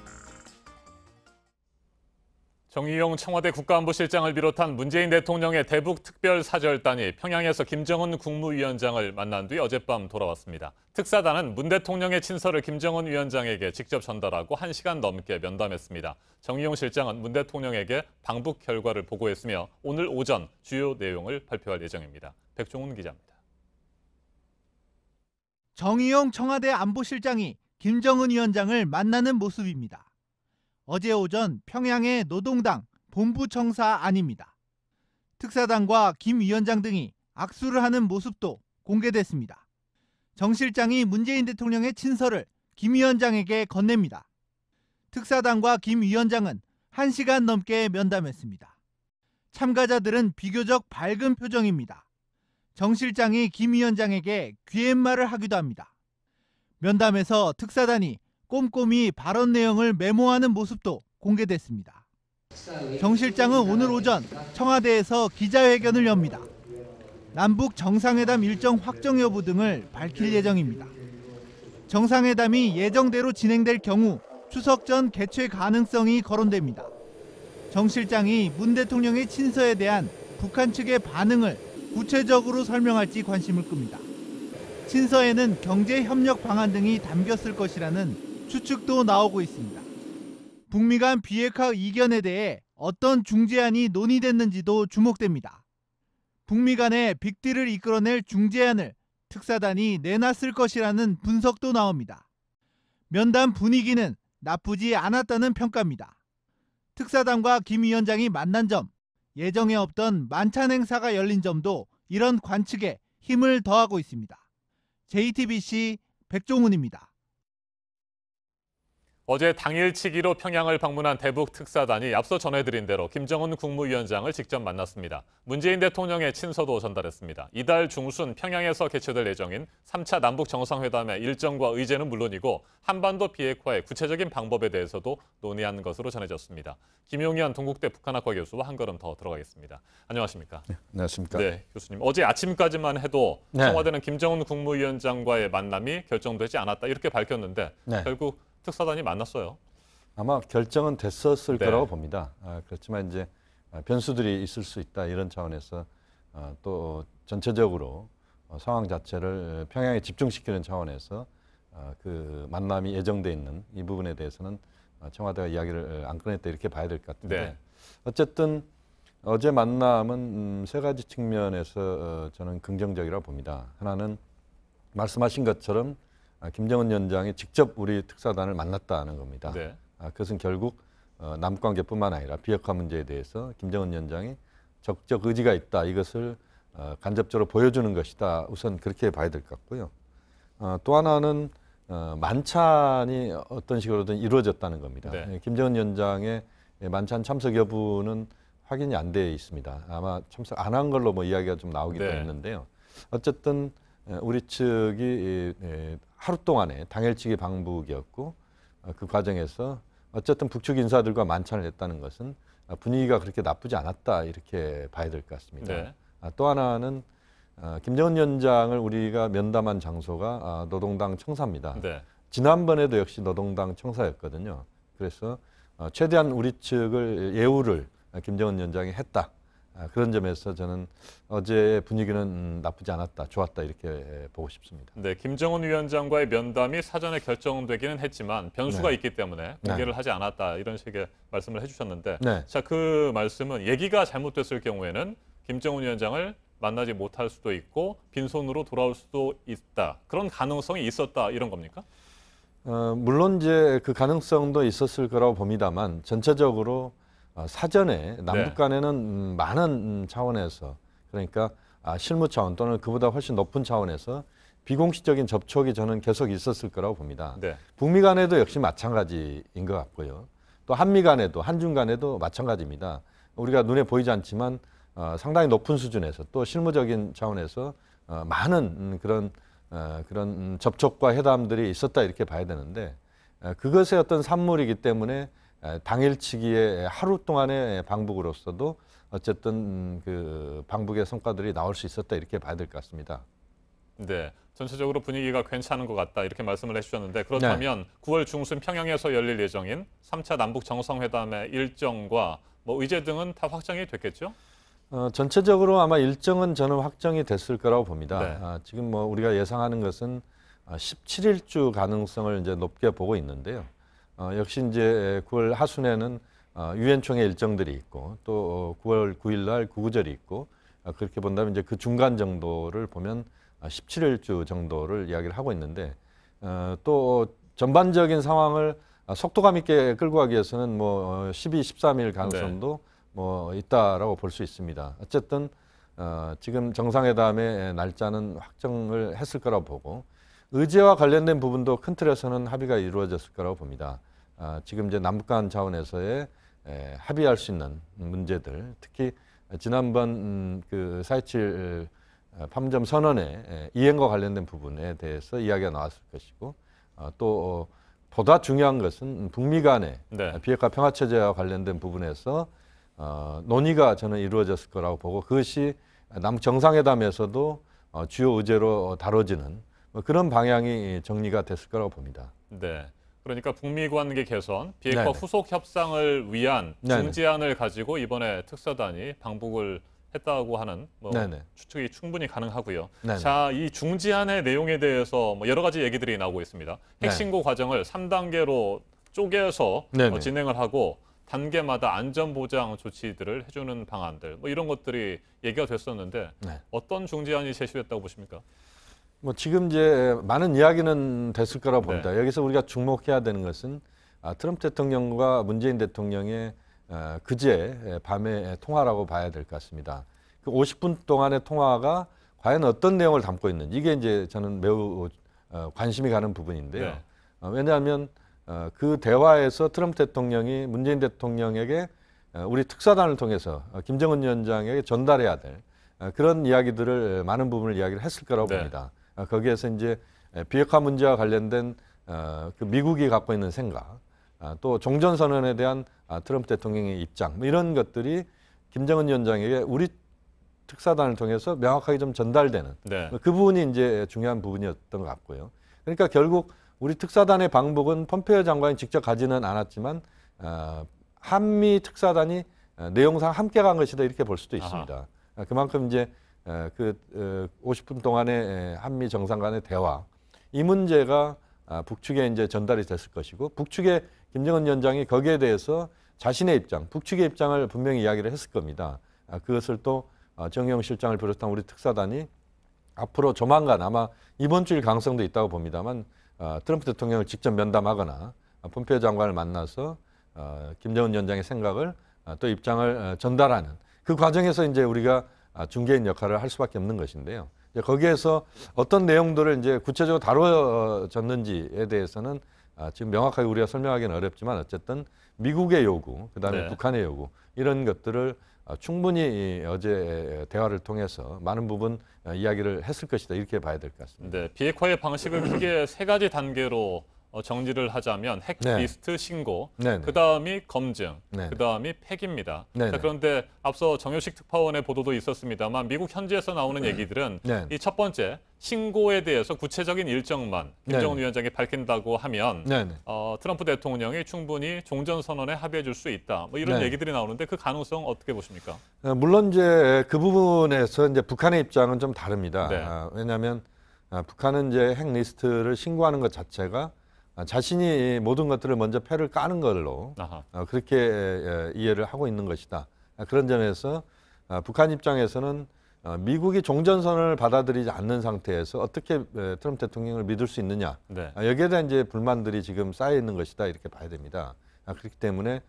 정의용 청와대 국가안보실장을 비롯한 문재인 대통령의 대북 특별사절단이 평양에서 김정은 국무위원장을 만난 뒤 어젯밤 돌아왔습니다. 특사단은 문 대통령의 친서를 김정은 위원장에게 직접 전달하고 1시간 넘게 면담했습니다. 정의용 실장은 문 대통령에게 방북 결과를 보고했으며 오늘 오전 주요 내용을 발표할 예정입니다. 백종훈 기자입니다. 정의용 청와대 안보실장이 김정은 위원장을 만나는 모습입니다. 어제 오전 평양의 노동당 본부청사 안입니다. 특사단과 김 위원장 등이 악수를 하는 모습도 공개됐습니다. 정 실장이 문재인 대통령의 친서를 김 위원장에게 건넵니다. 특사단과 김 위원장은 1시간 넘게 면담했습니다. 참가자들은 비교적 밝은 표정입니다. 정 실장이 김 위원장에게 귀옛말을 하기도 합니다. 면담에서 특사단이 꼼꼼히 발언 내용을 메모하는 모습도 공개됐습니다. 정 실장은 오늘 오전 청와대에서 기자회견을 엽니다. 남북 정상회담 일정 확정 여부 등을 밝힐 예정입니다. 정상회담이 예정대로 진행될 경우 추석 전 개최 가능성이 거론됩니다. 정 실장이 문 대통령의 친서에 대한 북한 측의 반응을 구체적으로 설명할지 관심을 끕니다. 친서에는 경제협력 방안 등이 담겼을 것이라는 추측도 나오고 있습니다. 북미 간 비핵화 이견에 대해 어떤 중재안이 논의됐는지도 주목됩니다. 북미 간의 빅딜을 이끌어낼 중재안을 특사단이 내놨을 것이라는 분석도 나옵니다. 면담 분위기는 나쁘지 않았다는 평가입니다. 특사단과 김 위원장이 만난 점, 예정에 없던 만찬 행사가 열린 점도 이런 관측에 힘을 더하고 있습니다. JTBC 백종훈입니다. 어제 당일치기로 평양을 방문한 대북 특사단이 앞서 전해드린 대로 김정은 국무위원장을 직접 만났습니다. 문재인 대통령의 친서도 전달했습니다. 이달 중순 평양에서 개최될 예정인 3차 남북 정상회담의 일정과 의제는 물론이고 한반도 비핵화의 구체적인 방법에 대해서도 논의한 것으로 전해졌습니다. 김용현 동국대 북한학과 교수와 한 걸음 더 들어가겠습니다. 안녕하십니까? 네, 안녕하십니까? 네, 교수님. 어제 아침까지만 해도 청와대는 김정은 국무위원장과의 만남이 결정되지 않았다 이렇게 밝혔는데 결국 특사단이 만났어요. 아마 결정은 됐었을 거라고 봅니다. 그렇지만 이제 변수들이 있을 수 있다 이런 차원에서 또 전체적으로 상황 자체를 평양에 집중시키는 차원에서 그 만남이 예정돼 있는 이 부분에 대해서는 청와대가 이야기를 안 꺼냈다 이렇게 봐야 될 것 같은데 어쨌든 어제 만남은 세 가지 측면에서 저는 긍정적이라고 봅니다. 하나는 말씀하신 것처럼 김정은 위원장이 직접 우리 특사단을 만났다는 겁니다. 그것은 결국 남관계뿐만 아니라 비핵화 문제에 대해서 김정은 위원장이 적극적 의지가 있다. 이것을 간접적으로 보여주는 것이다. 우선 그렇게 봐야 될 것 같고요. 또 하나는 만찬이 어떤 식으로든 이루어졌다는 겁니다. 김정은 위원장의 만찬 참석 여부는 확인이 안 돼 있습니다. 아마 참석 안 한 걸로 뭐 이야기가 좀 나오기도 했는데요. 어쨌든 우리 측이 하루 동안의 당일치기 방북이었고 그 과정에서 어쨌든 북측 인사들과 만찬을 했다는 것은 분위기가 그렇게 나쁘지 않았다 이렇게 봐야 될 것 같습니다. 또 하나는 김정은 위원장을 우리가 면담한 장소가 노동당 청사입니다. 지난번에도 역시 노동당 청사였거든요. 그래서 최대한 우리 측을 예우를 김정은 위원장이 했다. 그런 점에서 저는 어제의 분위기는 나쁘지 않았다, 좋았다 이렇게 보고 싶습니다. 네, 김정은 위원장과의 면담이 사전에 결정되기는 했지만 변수가 네. 있기 때문에 공개를 하지 않았다 이런 식의 말씀을 해주셨는데 네. 자, 그 말씀은 얘기가 잘못됐을 경우에는 김정은 위원장을 만나지 못할 수도 있고 빈손으로 돌아올 수도 있다. 그런 가능성이 있었다 이런 겁니까? 물론 이제 그 가능성도 있었을 거라고 봅니다만 전체적으로 사전에 남북 간에는 많은 차원에서 그러니까 실무 차원 또는 그보다 훨씬 높은 차원에서 비공식적인 접촉이 저는 계속 있었을 거라고 봅니다. 네. 북미 간에도 역시 마찬가지인 것 같고요. 또 한미 간에도 한중 간에도 마찬가지입니다. 우리가 눈에 보이지 않지만 상당히 높은 수준에서 또 실무적인 차원에서 많은 그런 접촉과 회담들이 있었다 이렇게 봐야 되는데 그것의 어떤 산물이기 때문에 당일치기의 하루 동안의 방북으로서도 어쨌든 그 방북의 성과들이 나올 수 있었다 이렇게 봐야 될 것 같습니다. 네, 전체적으로 분위기가 괜찮은 것 같다 이렇게 말씀을 해주셨는데 그렇다면 9월 중순 평양에서 열릴 예정인 3차 남북 정상회담의 일정과 뭐 의제 등은 다 확정이 됐겠죠? 전체적으로 아마 일정은 저는 확정이 됐을 거라고 봅니다. 네. 지금 뭐 우리가 예상하는 것은 17일주 가능성을 이제 높게 보고 있는데요. 역시 이제 9월 하순에는 유엔총회 일정들이 있고 또 9월 9일 날 구구절이 있고 그렇게 본다면 이제 그 중간 정도를 보면 17일주 정도를 이야기를 하고 있는데 또 전반적인 상황을 속도감 있게 끌고 가기 위해서는 뭐 12, 13일 가능성도 뭐 있다라고 볼 수 있습니다. 어쨌든 지금 정상회담의 날짜는 확정을 했을 거라고 보고 의제와 관련된 부분도 큰 틀에서는 합의가 이루어졌을 거라고 봅니다. 지금 이제 남북 간 차원에서의 합의할 수 있는 문제들, 특히 지난번 그 4.27 판문점 선언의 이행과 관련된 부분에 대해서 이야기가 나왔을 것이고 또 보다 중요한 것은 북미 간의 비핵화 평화 체제와 관련된 부분에서 논의가 저는 이루어졌을 거라고 보고 그것이 남북 정상회담에서도 주요 의제로 다뤄지는 그런 방향이 정리가 됐을 거라고 봅니다. 네, 그러니까 북미 관계 개선, 비핵화 네네. 후속 협상을 위한 네네. 중재안을 가지고 이번에 특사단이 방북을 했다고 하는 뭐 네네. 추측이 충분히 가능하고요. 네네. 자, 이 중재안의 내용에 대해서 뭐 여러 가지 얘기들이 나오고 있습니다. 핵신고 과정을 3단계로 쪼개서 진행을 하고 단계마다 안전보장 조치들을 해주는 방안들 뭐 이런 것들이 얘기가 됐었는데 어떤 중재안이 제시됐다고 보십니까? 뭐 지금 이제 많은 이야기는 됐을 거라고 봅니다. 여기서 우리가 주목해야 되는 것은 트럼프 대통령과 문재인 대통령의 그제 밤의 통화라고 봐야 될 것 같습니다. 그 50분 동안의 통화가 과연 어떤 내용을 담고 있는지 이게 이제 저는 매우 관심이 가는 부분인데요. 왜냐하면 그 대화에서 트럼프 대통령이 문재인 대통령에게 우리 특사단을 통해서 김정은 위원장에게 전달해야 될 그런 이야기들을 많은 부분을 이야기를 했을 거라고 봅니다. 거기에서 이제 비핵화 문제와 관련된 그 미국이 갖고 있는 생각, 또 종전선언에 대한 트럼프 대통령의 입장, 뭐 이런 것들이 김정은 위원장에게 우리 특사단을 통해서 명확하게 좀 전달되는 그 부분이 이제 중요한 부분이었던 것 같고요. 그러니까 결국 우리 특사단의 방북은 폼페이오 장관이 직접 가지는 않았지만 한미 특사단이 내용상 함께 간 것이다 이렇게 볼 수도 있습니다. 그만큼 이제 그 50분 동안의 한미 정상 간의 대화 이 문제가 북측에 이제 전달이 됐을 것이고 북측의 김정은 위원장이 거기에 대해서 자신의 입장, 북측의 입장을 분명히 이야기를 했을 겁니다. 그것을 또 정영 실장을 비롯한 우리 특사단이 앞으로 조만간 아마 이번 주일 가능성도 있다고 봅니다만 트럼프 대통령을 직접 면담하거나 폼페이오 장관을 만나서 김정은 위원장의 생각을 또 입장을 전달하는 그 과정에서 이제 우리가 중개인 역할을 할 수밖에 없는 것인데요. 이제 거기에서 어떤 내용들을 이제 구체적으로 다뤄졌는지에 대해서는 지금 명확하게 우리가 설명하기는 어렵지만 어쨌든 미국의 요구, 그다음에 북한의 요구 이런 것들을 충분히 어제 대화를 통해서 많은 부분 이야기를 했을 것이다 이렇게 봐야 될 것 같습니다. 네, 비핵화의 방식을 크게 세 가지 단계로 정리를 하자면 핵 네. 리스트 신고, 네, 네. 그다음이 검증, 네. 그다음이 폐기입니다. 네, 자, 네. 그런데 앞서 정효식 특파원의 보도도 있었습니다만 미국 현지에서 나오는 얘기들은 네. 이 첫 번째 신고에 대해서 구체적인 일정만 김정은 네. 위원장이 밝힌다고 하면 네, 네. 트럼프 대통령이 충분히 종전선언에 합의해 줄 수 있다. 뭐 이런 네. 얘기들이 나오는데 그 가능성 어떻게 보십니까? 물론 이제 그 부분에서 이제 북한의 입장은 좀 다릅니다. 네. 왜냐하면 북한은 이제 핵 리스트를 신고하는 것 자체가 자신이 모든 것들을 먼저 패를 까는 걸로 그렇게 이해를 하고 있는 것이다. 그런 점에서 북한 입장에서는 미국이 종전선언을 받아들이지 않는 상태에서 어떻게 트럼프 대통령을 믿을 수 있느냐. 네. 여기에 대한 이제 불만들이 지금 쌓여 있는 것이다 이렇게 봐야 됩니다. 그렇기 때문에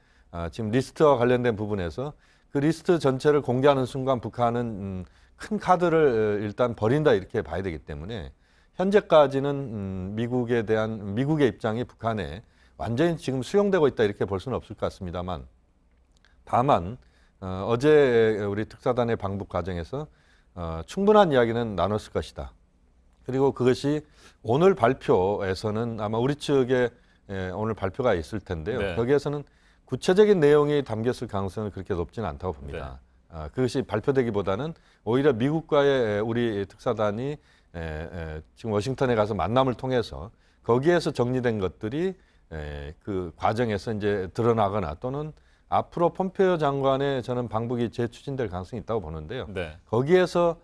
지금 리스트와 관련된 부분에서 그 리스트 전체를 공개하는 순간 북한은 큰 카드를 일단 버린다 이렇게 봐야 되기 때문에 현재까지는 미국의 입장이 북한에 완전히 지금 수용되고 있다 이렇게 볼 수는 없을 것 같습니다만 다만 어제 우리 특사단의 방북 과정에서 충분한 이야기는 나눴을 것이다. 그리고 그것이 오늘 발표에서는 아마 우리 측에 오늘 발표가 있을 텐데요. 네. 거기에서는 구체적인 내용이 담겼을 가능성은 그렇게 높지는 않다고 봅니다. 그것이 발표되기보다는 오히려 미국과의 우리 특사단이 지금 워싱턴에 가서 만남을 통해서 거기에서 정리된 것들이 그 과정에서 이제 드러나거나 또는 앞으로 폼페이오 장관의 저는 방북이 재추진될 가능성이 있다고 보는데요. 네. 거기에서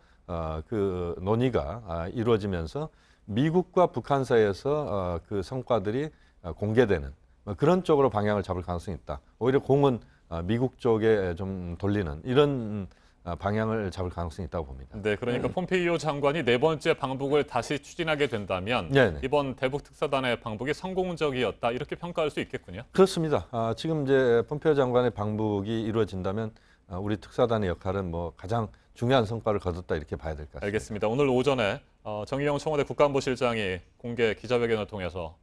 그 논의가 이루어지면서 미국과 북한 사이에서 그 성과들이 공개되는 그런 쪽으로 방향을 잡을 가능성이 있다. 오히려 공은 미국 쪽에 좀 돌리는 이런 방향을 잡을 가능성이 있다고 봅니다. 네, 그러니까 폼페이오 장관이 네 번째 방북을 다시 추진하게 된다면 네네. 이번 대북 특사단의 방북이 성공적이었다 이렇게 평가할 수 있겠군요. 그렇습니다. 지금 이제 폼페이오 장관의 방북이 이루어진다면 우리 특사단의 역할은 뭐 가장 중요한 성과를 거뒀다 이렇게 봐야 될 것 같습니다. 알겠습니다. 오늘 오전에 정의용 청와대 국가안보실장이 공개 기자회견을 통해서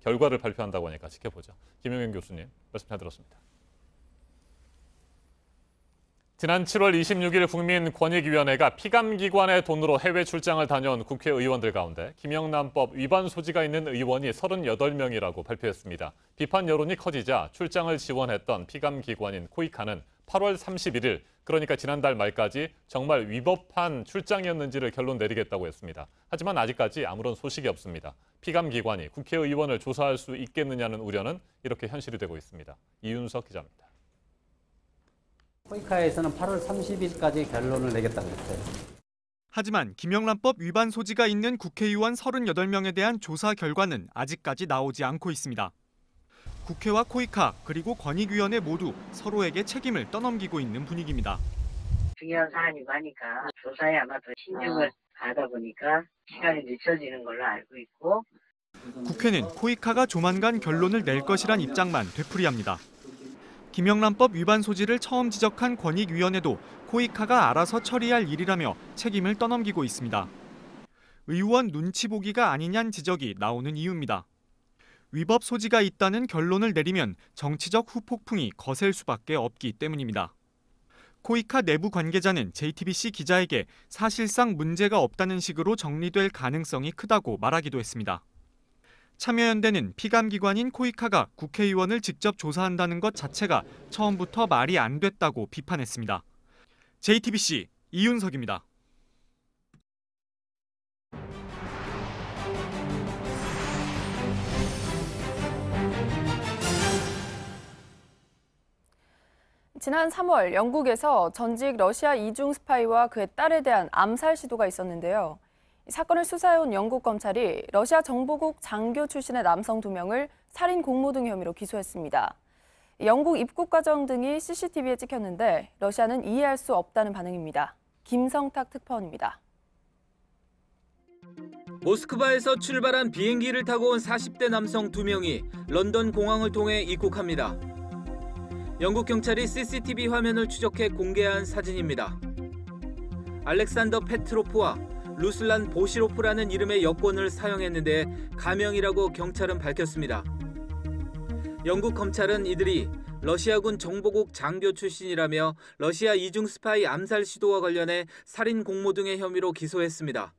결과를 발표한다고 하니까 지켜보죠. 김용현 교수님 말씀 잘 들었습니다. 지난 7월 26일 국민권익위원회가 피감기관의 돈으로 해외 출장을 다녀온 국회의원들 가운데 김영란법 위반 소지가 있는 의원이 38명이라고 발표했습니다. 비판 여론이 커지자 출장을 지원했던 피감기관인 코이카는 8월 31일, 그러니까 지난달 말까지 정말 위법한 출장이었는지를 결론 내리겠다고 했습니다. 하지만 아직까지 아무런 소식이 없습니다. 피감기관이 국회의원을 조사할 수 있겠느냐는 우려는 이렇게 현실이 되고 있습니다. 이윤석 기자입니다. 코이카에서는 8월 30일까지 결론을 내겠다고 했어요. 하지만 김영란법 위반 소지가 있는 국회의원 38명에 대한 조사 결과는 아직까지 나오지 않고 있습니다. 국회와 코이카 그리고 권익위원회 모두 서로에게 책임을 떠넘기고 있는 분위기입니다. 중요한 사안이고 하니까 조사에 아마 더 신중을 하다 보니까 시간이 늦춰지는 걸로 알고 있고 국회는 코이카가 조만간 결론을 낼 것이란 입장만 되풀이합니다. 김영란법 위반 소지를 처음 지적한 권익위원회도 코이카가 알아서 처리할 일이라며 책임을 떠넘기고 있습니다. 의원 눈치 보기가 아니냐는 지적이 나오는 이유입니다. 위법 소지가 있다는 결론을 내리면 정치적 후폭풍이 거셀 수밖에 없기 때문입니다. 코이카 내부 관계자는 JTBC 기자에게 사실상 문제가 없다는 식으로 정리될 가능성이 크다고 말하기도 했습니다. 참여연대는 피감기관인 코이카가 국회의원을 직접 조사한다는 것 자체가 처음부터 말이 안 됐다고 비판했습니다. JTBC 이윤석입니다. 지난 3월 영국에서 전직 러시아 이중 스파이와 그의 딸에 대한 암살 시도가 있었는데요. 이 사건을 수사해온 영국 검찰이 러시아 정보국 장교 출신의 남성 2명을 살인 공모 등 혐의로 기소했습니다. 영국 입국 과정 등이 CCTV에 찍혔는데 러시아는 이해할 수 없다는 반응입니다. 김성탁 특파원입니다. 모스크바에서 출발한 비행기를 타고 온 40대 남성 2명이 런던 공항을 통해 입국합니다. 영국 경찰이 CCTV 화면을 추적해 공개한 사진입니다. 알렉산더 페트로프와 루슬란 보시로프라는 이름의 여권을 사용했는데 가명이라고 경찰은 밝혔습니다. 영국 검찰은 이들이 러시아군 정보국 장교 출신이라며 러시아 이중 스파이 암살 시도와 관련해 살인 공모 등의 혐의로 기소했습니다.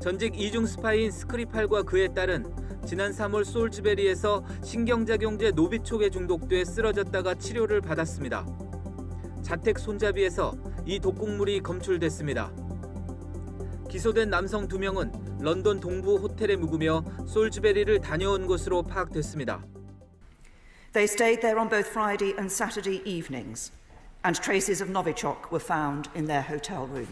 전직 이중 스파이인 스크리팔과 그의 딸은 지난 3월 솔즈베리에서 신경작용제 노비촉에 중독돼 쓰러졌다가 치료를 받았습니다. 자택 손잡이에서 이 독극물이 검출됐습니다. 기소된 남성 2명은 런던 동부 호텔에 묵으며 솔즈베리를 다녀온 것으로 파악됐습니다. They stayed there on both Friday and Saturday evenings, and traces of Novichok were found in their hotel room.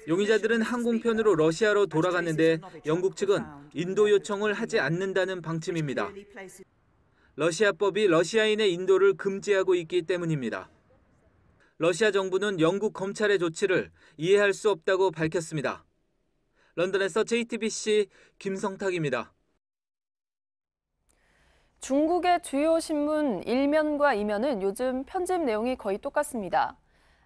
용의자들은 항공편으로 러시아로 돌아갔는데 영국 측은 인도 요청을 하지 않는다는 방침입니다. 러시아법이 러시아인의 인도를 금지하고 있기 때문입니다. 러시아 정부는 영국 검찰의 조치를 이해할 수 없다고 밝혔습니다. 런던에서 JTBC 김성탁입니다. 중국의 주요 신문 1면과 2면은 요즘 편집 내용이 거의 똑같습니다.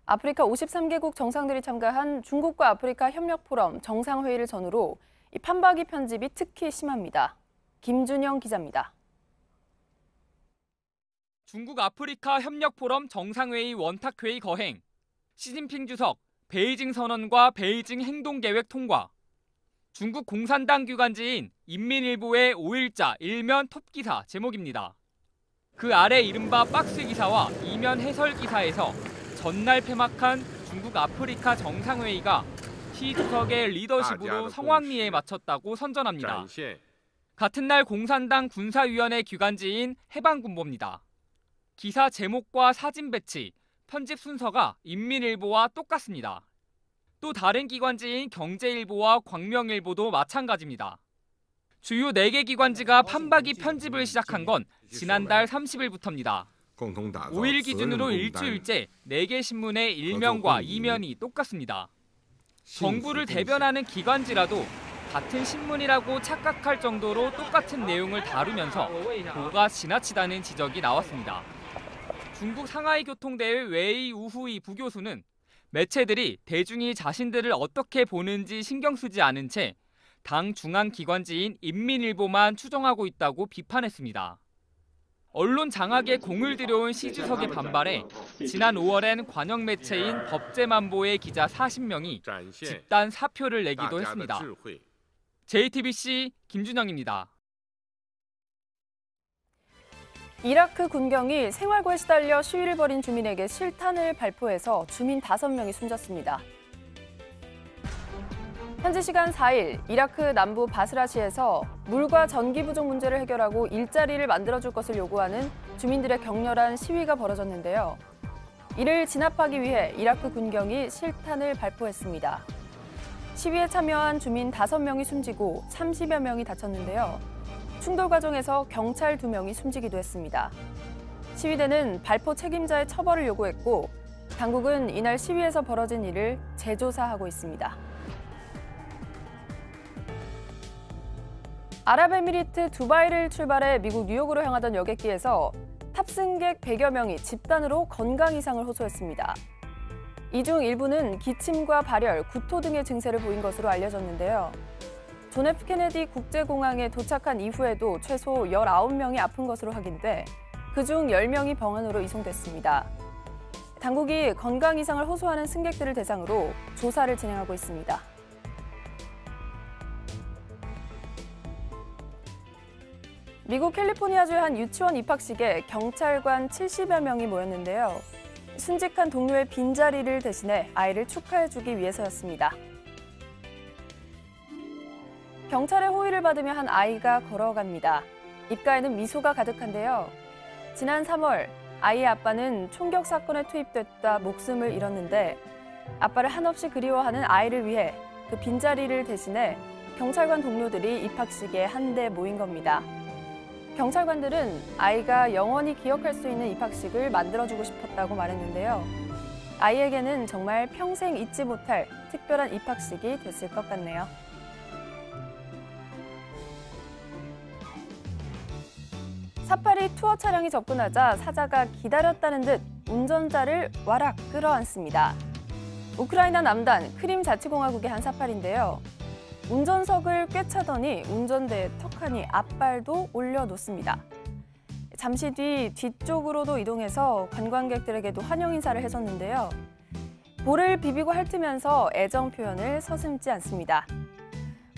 아프리카 53개국 정상들이 참가한 중국과 아프리카 협력 포럼 정상회의를 전후로 이 판박이 편집이 특히 심합니다. 김준영 기자입니다. 중국 아프리카 협력 포럼 정상회의 원탁회의 거행, 시진핑 주석 베이징 선언과 베이징 행동계획 통과, 중국 공산당 기관지인 인민일보의 5일자 1면 톱기사 제목입니다. 그 아래 이른바 박스 기사와 2면 해설 기사에서 전날 폐막한 중국 아프리카 정상회의가 시 주석의 리더십으로 성황리에 마쳤다고 선전합니다. 같은 날 공산당 군사위원회 기관지인 해방군보입니다. 기사 제목과 사진 배치, 편집 순서가 인민일보와 똑같습니다. 또 다른 기관지인 경제일보와 광명일보도 마찬가지입니다. 주요 4개 기관지가 판박이 편집을 시작한 건 지난달 30일부터입니다. 5일 기준으로 일주일째 4개 신문의 1면과 2면이 똑같습니다. 정부를 대변하는 기관지라도 같은 신문이라고 착각할 정도로 똑같은 내용을 다루면서 도가 지나치다는 지적이 나왔습니다. 중국 상하이 교통대회 웨이 우후이 부교수는 매체들이 대중이 자신들을 어떻게 보는지 신경 쓰지 않은 채 당 중앙 기관지인 인민일보만 추정하고 있다고 비판했습니다. 언론 장악에 공을 들여온 시 주석의 반발에 지난 5월엔 관영 매체인 법제만보의 기자 40명이 집단 사표를 내기도 했습니다. JTBC 김준영입니다. 이라크 군경이 생활고에 시달려 시위를 벌인 주민에게 실탄을 발포해서 주민 5명이 숨졌습니다. 현지 시간 4일 이라크 남부 바스라시에서 물과 전기 부족 문제를 해결하고 일자리를 만들어줄 것을 요구하는 주민들의 격렬한 시위가 벌어졌는데요. 이를 진압하기 위해 이라크 군경이 실탄을 발포했습니다. 시위에 참여한 주민 5명이 숨지고 30여 명이 다쳤는데요. 충돌 과정에서 경찰 2명이 숨지기도 했습니다. 시위대는 발포 책임자의 처벌을 요구했고 당국은 이날 시위에서 벌어진 일을 재조사하고 있습니다. 아랍에미리트 두바이를 출발해 미국 뉴욕으로 향하던 여객기에서 탑승객 100여 명이 집단으로 건강 이상을 호소했습니다. 이 중 일부는 기침과 발열, 구토 등의 증세를 보인 것으로 알려졌는데요. 존 F 케네디 국제공항에 도착한 이후에도 최소 19명이 아픈 것으로 확인돼 그중 10명이 병원으로 이송됐습니다. 당국이 건강 이상을 호소하는 승객들을 대상으로 조사를 진행하고 있습니다. 미국 캘리포니아주의 한 유치원 입학식에 경찰관 70여 명이 모였는데요. 순직한 동료의 빈자리를 대신해 아이를 축하해주기 위해서였습니다. 경찰의 호의를 받으며 한 아이가 걸어갑니다. 입가에는 미소가 가득한데요. 지난 3월 아이의 아빠는 총격 사건에 투입됐다 목숨을 잃었는데 아빠를 한없이 그리워하는 아이를 위해 그 빈자리를 대신해 경찰관 동료들이 입학식에 한데 모인 겁니다. 경찰관들은 아이가 영원히 기억할 수 있는 입학식을 만들어주고 싶었다고 말했는데요. 아이에게는 정말 평생 잊지 못할 특별한 입학식이 됐을 것 같네요. 사파리 투어 차량이 접근하자 사자가 기다렸다는 듯 운전자를 와락 끌어안습니다. 우크라이나 남단 크림 자치공화국의 한 사파리인데요. 운전석을 꿰차더니 운전대에 턱하니 앞발도 올려놓습니다. 잠시 뒤 뒤쪽으로도 이동해서 관광객들에게도 환영 인사를 해줬는데요. 볼을 비비고 핥으면서 애정 표현을 서슴지 않습니다.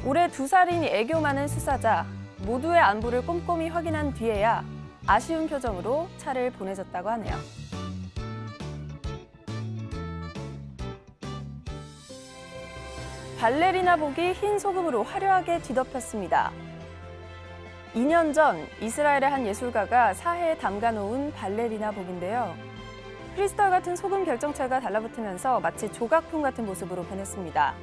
올해 2살인 애교 많은 수사자, 모두의 안부를 꼼꼼히 확인한 뒤에야 아쉬운 표정으로 차를 보내줬다고 하네요. 발레리나복이 흰 소금으로 화려하게 뒤덮였습니다. 2년 전 이스라엘의 한 예술가가 사해에 담가놓은 발레리나복인데요. 크리스탈 같은 소금 결정체가 달라붙으면서 마치 조각품 같은 모습으로 변했습니다.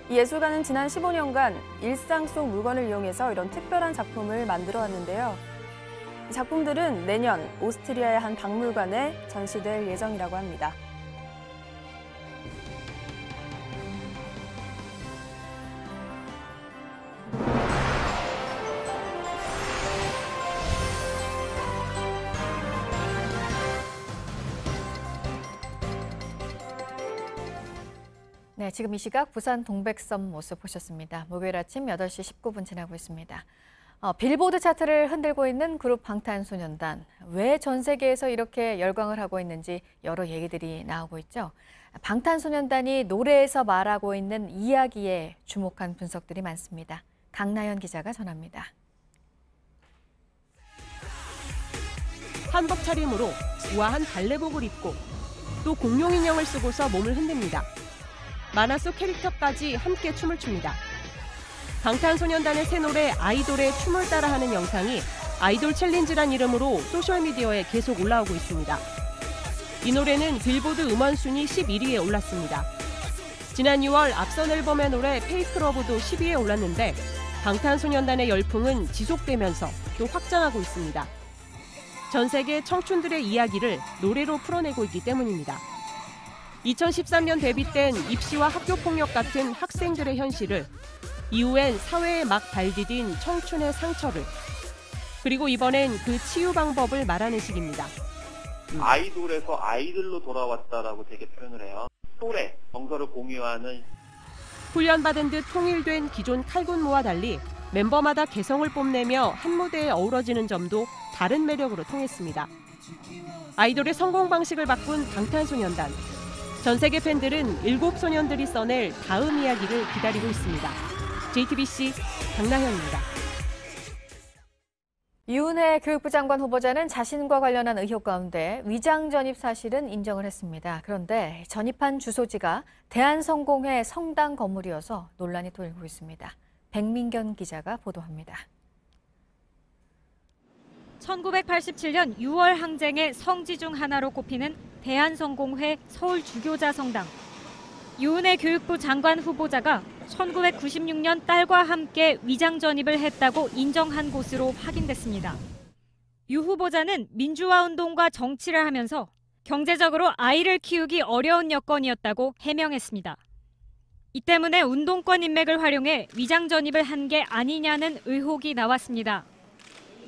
이 예술가는 지난 15년간 일상 속 물건을 이용해서 이런 특별한 작품을 만들어 왔는데요. 이 작품들은 내년 오스트리아의 한 박물관에 전시될 예정이라고 합니다. 네, 지금 이 시각 부산 동백섬 모습 보셨습니다. 목요일 아침 8시 19분 지나고 있습니다. 빌보드 차트를 흔들고 있는 그룹 방탄소년단. 왜 전 세계에서 이렇게 열광을 하고 있는지 여러 얘기들이 나오고 있죠. 방탄소년단이 노래에서 말하고 있는 이야기에 주목한 분석들이 많습니다. 강나연 기자가 전합니다. 한복 차림으로 우아한 발레복을 입고 또 공룡 인형을 쓰고서 몸을 흔듭니다. 만화 속 캐릭터까지 함께 춤을 춥니다. 방탄소년단의 새 노래 아이돌의 춤을 따라하는 영상이 아이돌 챌린지란 이름으로 소셜미디어에 계속 올라오고 있습니다. 이 노래는 빌보드 음원 순위 11위에 올랐습니다. 지난 6월 앞선 앨범의 노래 페이크 러브도 10위에 올랐는데 방탄소년단의 열풍은 지속되면서 또 확장하고 있습니다. 전 세계 청춘들의 이야기를 노래로 풀어내고 있기 때문입니다. 2013년 데뷔된 입시와 학교폭력 같은 학생들의 현실을, 이후엔 사회에 막 발디딘 청춘의 상처를, 그리고 이번엔 그 치유 방법을 말하는 식입니다. 아이돌에서 아이들로 돌아왔다라고 되게 표현을 해요. 또래, 정서를 공유하는. 훈련받은 듯 통일된 기존 칼군무와 달리 멤버마다 개성을 뽐내며 한 무대에 어우러지는 점도 다른 매력으로 통했습니다. 아이돌의 성공 방식을 바꾼 방탄소년단. 전 세계 팬들은 7소년들이 써낼 다음 이야기를 기다리고 있습니다. JTBC 강나현입니다. 유은혜 교육부 장관 후보자는 자신과 관련한 의혹 가운데 위장 전입 사실은 인정을 했습니다. 그런데 전입한 주소지가 대한성공회 성당 건물이어서 논란이 돌고 있습니다. 백민견 기자가 보도합니다. 1987년 6월 항쟁의 성지 중 하나로 꼽히는 대한성공회 서울주교자 성당. 유은혜 교육부 장관 후보자가 1996년 딸과 함께 위장 전입을 했다고 인정한 곳으로 확인됐습니다. 유 후보자는 민주화 운동과 정치를 하면서 경제적으로 아이를 키우기 어려운 여건이었다고 해명했습니다. 이 때문에 운동권 인맥을 활용해 위장 전입을 한 게 아니냐는 의혹이 나왔습니다.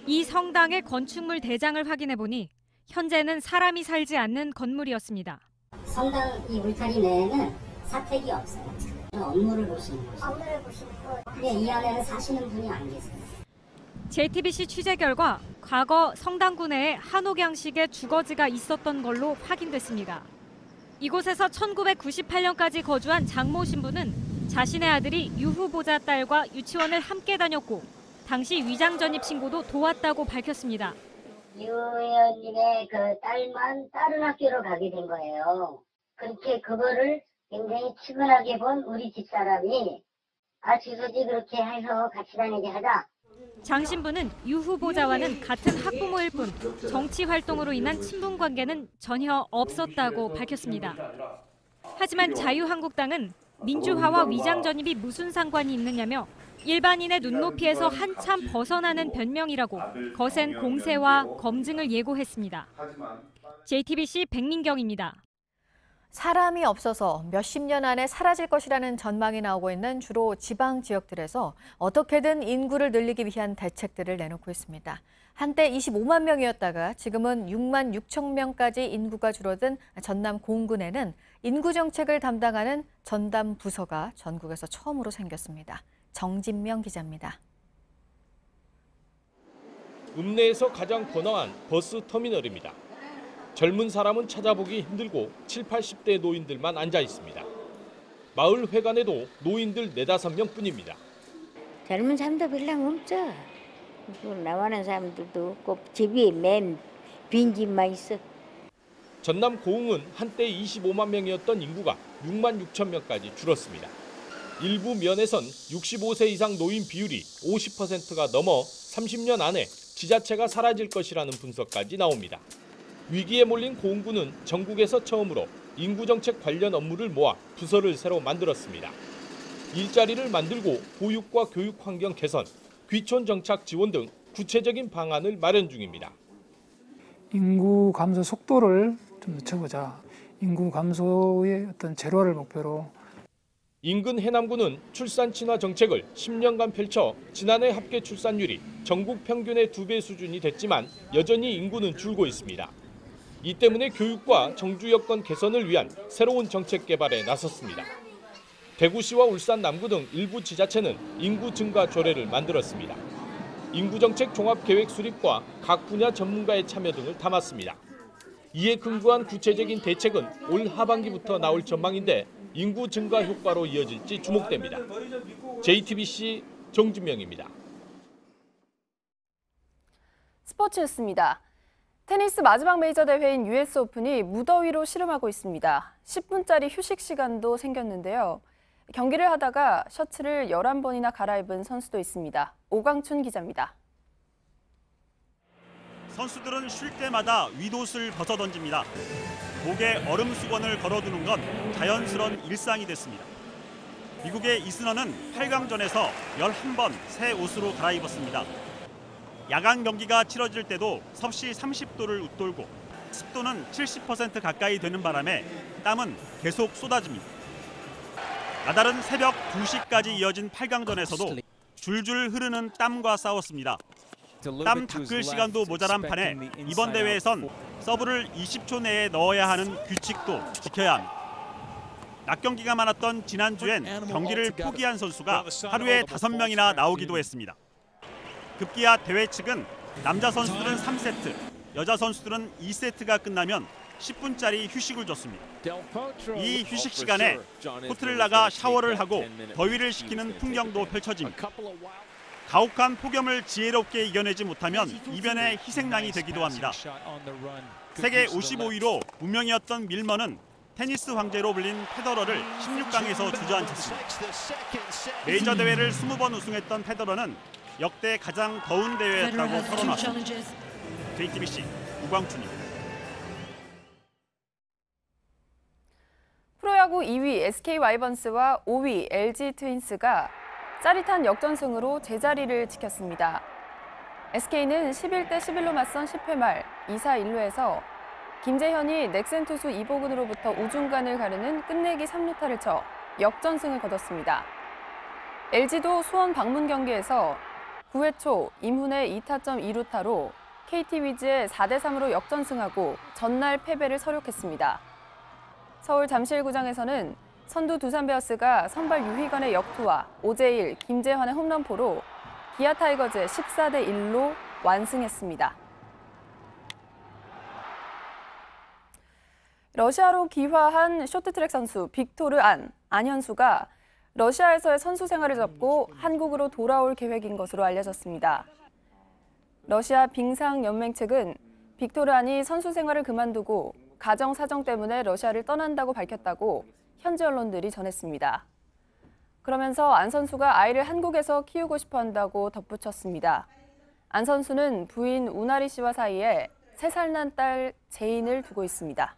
이 성당의 건축물 대장을 확인해보니 현재는 사람이 살지 않는 건물이었습니다. 성당 이 울타리 내에는 사택이 없어요. 업무를 보시는 곳이에요. 근데 이 안에는 사시는 분이 안 계세요. JTBC 취재 결과 과거 성당구 내에 한옥양식의 주거지가 있었던 걸로 확인됐습니다. 이곳에서 1998년까지 거주한 장모 신부는 자신의 아들이 유 후보자 딸과 유치원을 함께 다녔고 당시 위장 전입 신고도 도왔다고 밝혔습니다. 유 의원님의 그 딸만 다른 학교로 가게 된 거예요. 그렇게 그거를 굉장히 측은하게 본 우리 집사람이 주소지 그렇게 해서 같이 다니게 하자. 장 신부는 유 후보자와는 같은 학부모일 뿐 정치 활동으로 인한 친분 관계는 전혀 없었다고 밝혔습니다. 하지만 자유한국당은 민주화와 위장 전입이 무슨 상관이 있느냐며 일반인의 눈높이에서 한참 벗어나는 변명이라고 거센 공세와 검증을 예고했습니다. JTBC 백민경입니다. 사람이 없어서 몇십 년 안에 사라질 것이라는 전망이 나오고 있는 주로 지방 지역들에서 어떻게든 인구를 늘리기 위한 대책들을 내놓고 있습니다. 한때 25만 명이었다가 지금은 6만 6천 명까지 인구가 줄어든 전남 공군에는 인구 정책을 담당하는 전담 부서가 전국에서 처음으로 생겼습니다. 정진명 기자입니다. 읍내에서 가장 번화한 버스 터미널입니다. 젊은 사람은 찾아보기 힘들고 7, 80대 노인들만 앉아 있습니다. 마을 회관에도 노인들 4, 5명뿐입니다. 젊은 사람도 별로 없죠. 나와는 사람들도 없고 집이 맨 빈 집만 있어. 전남 고흥은 한때 25만 명이었던 인구가 6만 6천 명까지 줄었습니다. 일부 면에선 65세 이상 노인 비율이 50%가 넘어 30년 안에 지자체가 사라질 것이라는 분석까지 나옵니다. 위기에 몰린 고흥구는 전국에서 처음으로 인구정책 관련 업무를 모아 부서를 새로 만들었습니다. 일자리를 만들고 보육과 교육 환경 개선, 귀촌 정착 지원 등 구체적인 방안을 마련 중입니다. 인구 감소 속도를 좀 늦춰보자. 인구 감소의 어떤 제로를 목표로. 인근 해남구는 출산 친화 정책을 10년간 펼쳐 지난해 합계 출산율이 전국 평균의 2배 수준이 됐지만 여전히 인구는 줄고 있습니다. 이 때문에 교육과 정주 여건 개선을 위한 새로운 정책 개발에 나섰습니다. 대구시와 울산 남구 등 일부 지자체는 인구 증가 조례를 만들었습니다. 인구정책 종합계획 수립과 각 분야 전문가의 참여 등을 담았습니다. 이에 근거한 구체적인 대책은 올 하반기부터 나올 전망인데 인구 증가 효과로 이어질지 주목됩니다. JTBC 정준명입니다. 스포츠 뉴스입니다. 테니스 마지막 메이저 대회인 US 오픈이 무더위로 씨름하고 있습니다. 10분짜리 휴식 시간도 생겼는데요. 경기를 하다가 셔츠를 11번이나 갈아입은 선수도 있습니다. 오광춘 기자입니다. 선수들은 쉴 때마다 윗옷을 벗어던집니다. 목에 얼음 수건을 걸어두는 건 자연스러운 일상이 됐습니다. 미국의 이스너는 8강전에서 11번 새 옷으로 갈아입었습니다. 야간 경기가 치러질 때도 섭씨 30도를 웃돌고 습도는 70% 가까이 되는 바람에 땀은 계속 쏟아집니다. 나달은 새벽 2시까지 이어진 8강전에서도 줄줄 흐르는 땀과 싸웠습니다. 땀 닦을 시간도 모자란 판에 이번 대회에선 서브를 20초 내에 넣어야 하는 규칙도 지켜야 합니다. 낮 경기가 많았던 지난주엔 경기를 포기한 선수가 하루에 5명이나 나오기도 했습니다. 급기야 대회 측은 남자 선수들은 3세트, 여자 선수들은 2세트가 끝나면 10분짜리 휴식을 줬습니다. 이 휴식 시간에 코트를 나가 샤워를 하고 더위를 식히는 풍경도 펼쳐집니다. 가혹한 폭염을 지혜롭게 이겨내지 못하면 이변의 희생양이 되기도 합니다. 세계 55위로 무명이었던 밀머는 테니스 황제로 불린 페더러를 16강에서 주저앉혔습니다. 메이저 대회를 20번 우승했던 페더러는 역대 가장 더운 대회였다고 털어놨습니다. JTBC 우광춘입니다. 프로야구 2위 SK 와이번스와 5위 LG 트윈스가 짜릿한 역전승으로 제자리를 지켰습니다. SK는 11대 11로 맞선 10회 말 2사 1루에서 김재현이 넥센 투수 이보근으로부터 우중간을 가르는 끝내기 3루타를 쳐 역전승을 거뒀습니다. LG도 수원 방문 경기에서 9회 초 임훈의 2타점 2루타로 KT 위즈의 4대 3으로 역전승하고 전날 패배를 서력했습니다. 서울 잠실구장에서는 선두 두산 베어스가 선발 유희관의 역투와 오재일, 김재환의 홈런포로 기아 타이거즈의 14대 1로 완승했습니다. 러시아로 귀화한 쇼트트랙 선수 빅토르 안현수가 러시아에서의 선수 생활을 접고 한국으로 돌아올 계획인 것으로 알려졌습니다. 러시아 빙상연맹 측은 빅토르 안이 선수 생활을 그만두고 가정 사정 때문에 러시아를 떠난다고 밝혔다고 현지 언론들이 전했습니다. 그러면서 안 선수가 아이를 한국에서 키우고 싶어 한다고 덧붙였습니다. 안 선수는 부인 우나리 씨와 사이에 3살 난 딸 제인을 두고 있습니다.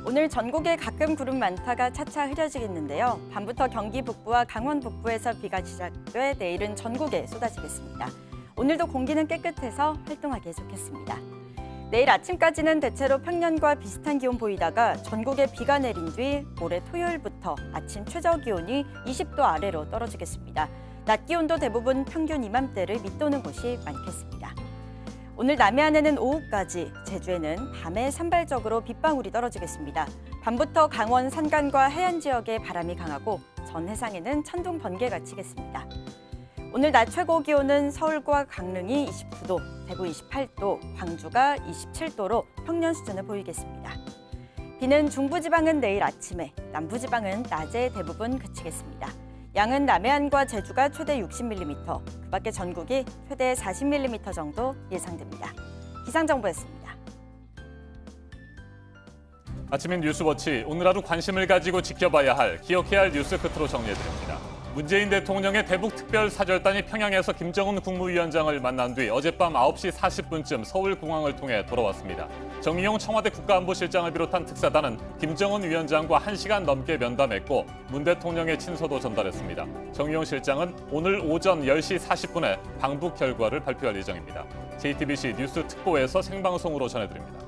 오늘 전국에 가끔 구름 많다가 차차 흐려지겠는데요. 밤부터 경기 북부와 강원 북부에서 비가 시작돼 내일은 전국에 쏟아지겠습니다. 오늘도 공기는 깨끗해서 활동하기 좋겠습니다. 내일 아침까지는 대체로 평년과 비슷한 기온 보이다가 전국에 비가 내린 뒤 모레 토요일부터 아침 최저 기온이 20도 아래로 떨어지겠습니다. 낮 기온도 대부분 평균 이맘때를 밑도는 곳이 많겠습니다. 오늘 남해안에는 오후까지, 제주에는 밤에 산발적으로 빗방울이 떨어지겠습니다. 밤부터 강원 산간과 해안 지역에 바람이 강하고 전 해상에는 천둥 번개가 치겠습니다. 오늘 낮 최고 기온은 서울과 강릉이 29도, 대구 28도, 광주가 27도로 평년 수준을 보이겠습니다. 비는 중부지방은 내일 아침에, 남부지방은 낮에 대부분 그치겠습니다. 양은 남해안과 제주가 최대 60mm, 그 밖에 전국이 최대 40mm 정도 예상됩니다. 기상정보였습니다. 아침인 뉴스워치, 오늘 하루 관심을 가지고 지켜봐야 할, 기억해야 할 뉴스 끝으로 정리해드립니다. 문재인 대통령의 대북 특별 사절단이 평양에서 김정은 국무위원장을 만난 뒤 어젯밤 9시 40분쯤 서울공항을 통해 돌아왔습니다. 정의용 청와대 국가안보실장을 비롯한 특사단은 김정은 위원장과 1시간 넘게 면담했고 문 대통령의 친서도 전달했습니다. 정의용 실장은 오늘 오전 10시 40분에 방북 결과를 발표할 예정입니다. JTBC 뉴스 특보에서 생방송으로 전해드립니다.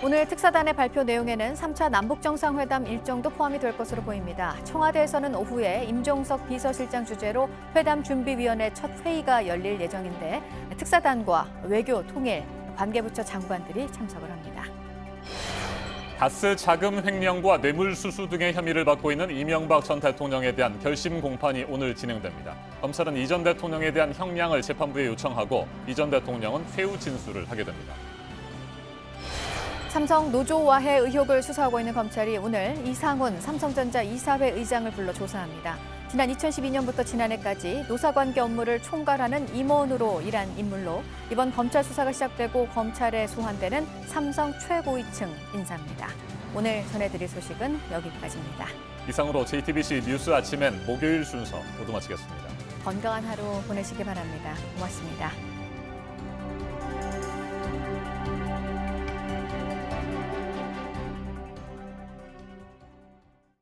오늘 특사단의 발표 내용에는 3차 남북정상회담 일정도 포함이 될 것으로 보입니다. 청와대에서는 오후에 임종석 비서실장 주재로 회담준비위원회 첫 회의가 열릴 예정인데 특사단과 외교, 통일, 관계부처 장관들이 참석을 합니다. 가스 자금 횡령과 뇌물수수 등의 혐의를 받고 있는 이명박 전 대통령에 대한 결심 공판이 오늘 진행됩니다. 검찰은 이 전 대통령에 대한 형량을 재판부에 요청하고 이 전 대통령은 회유 진술을 하게 됩니다. 삼성 노조와해 의혹을 수사하고 있는 검찰이 오늘 이상훈 삼성전자 이사회 의장을 불러 조사합니다. 지난 2012년부터 지난해까지 노사관계 업무를 총괄하는 임원으로 일한 인물로 이번 검찰 수사가 시작되고 검찰에 소환되는 삼성 최고위층 인사입니다. 오늘 전해드릴 소식은 여기까지입니다. 이상으로 JTBC 뉴스 아침엔 목요일 순서 모두 마치겠습니다. 건강한 하루 보내시기 바랍니다. 고맙습니다.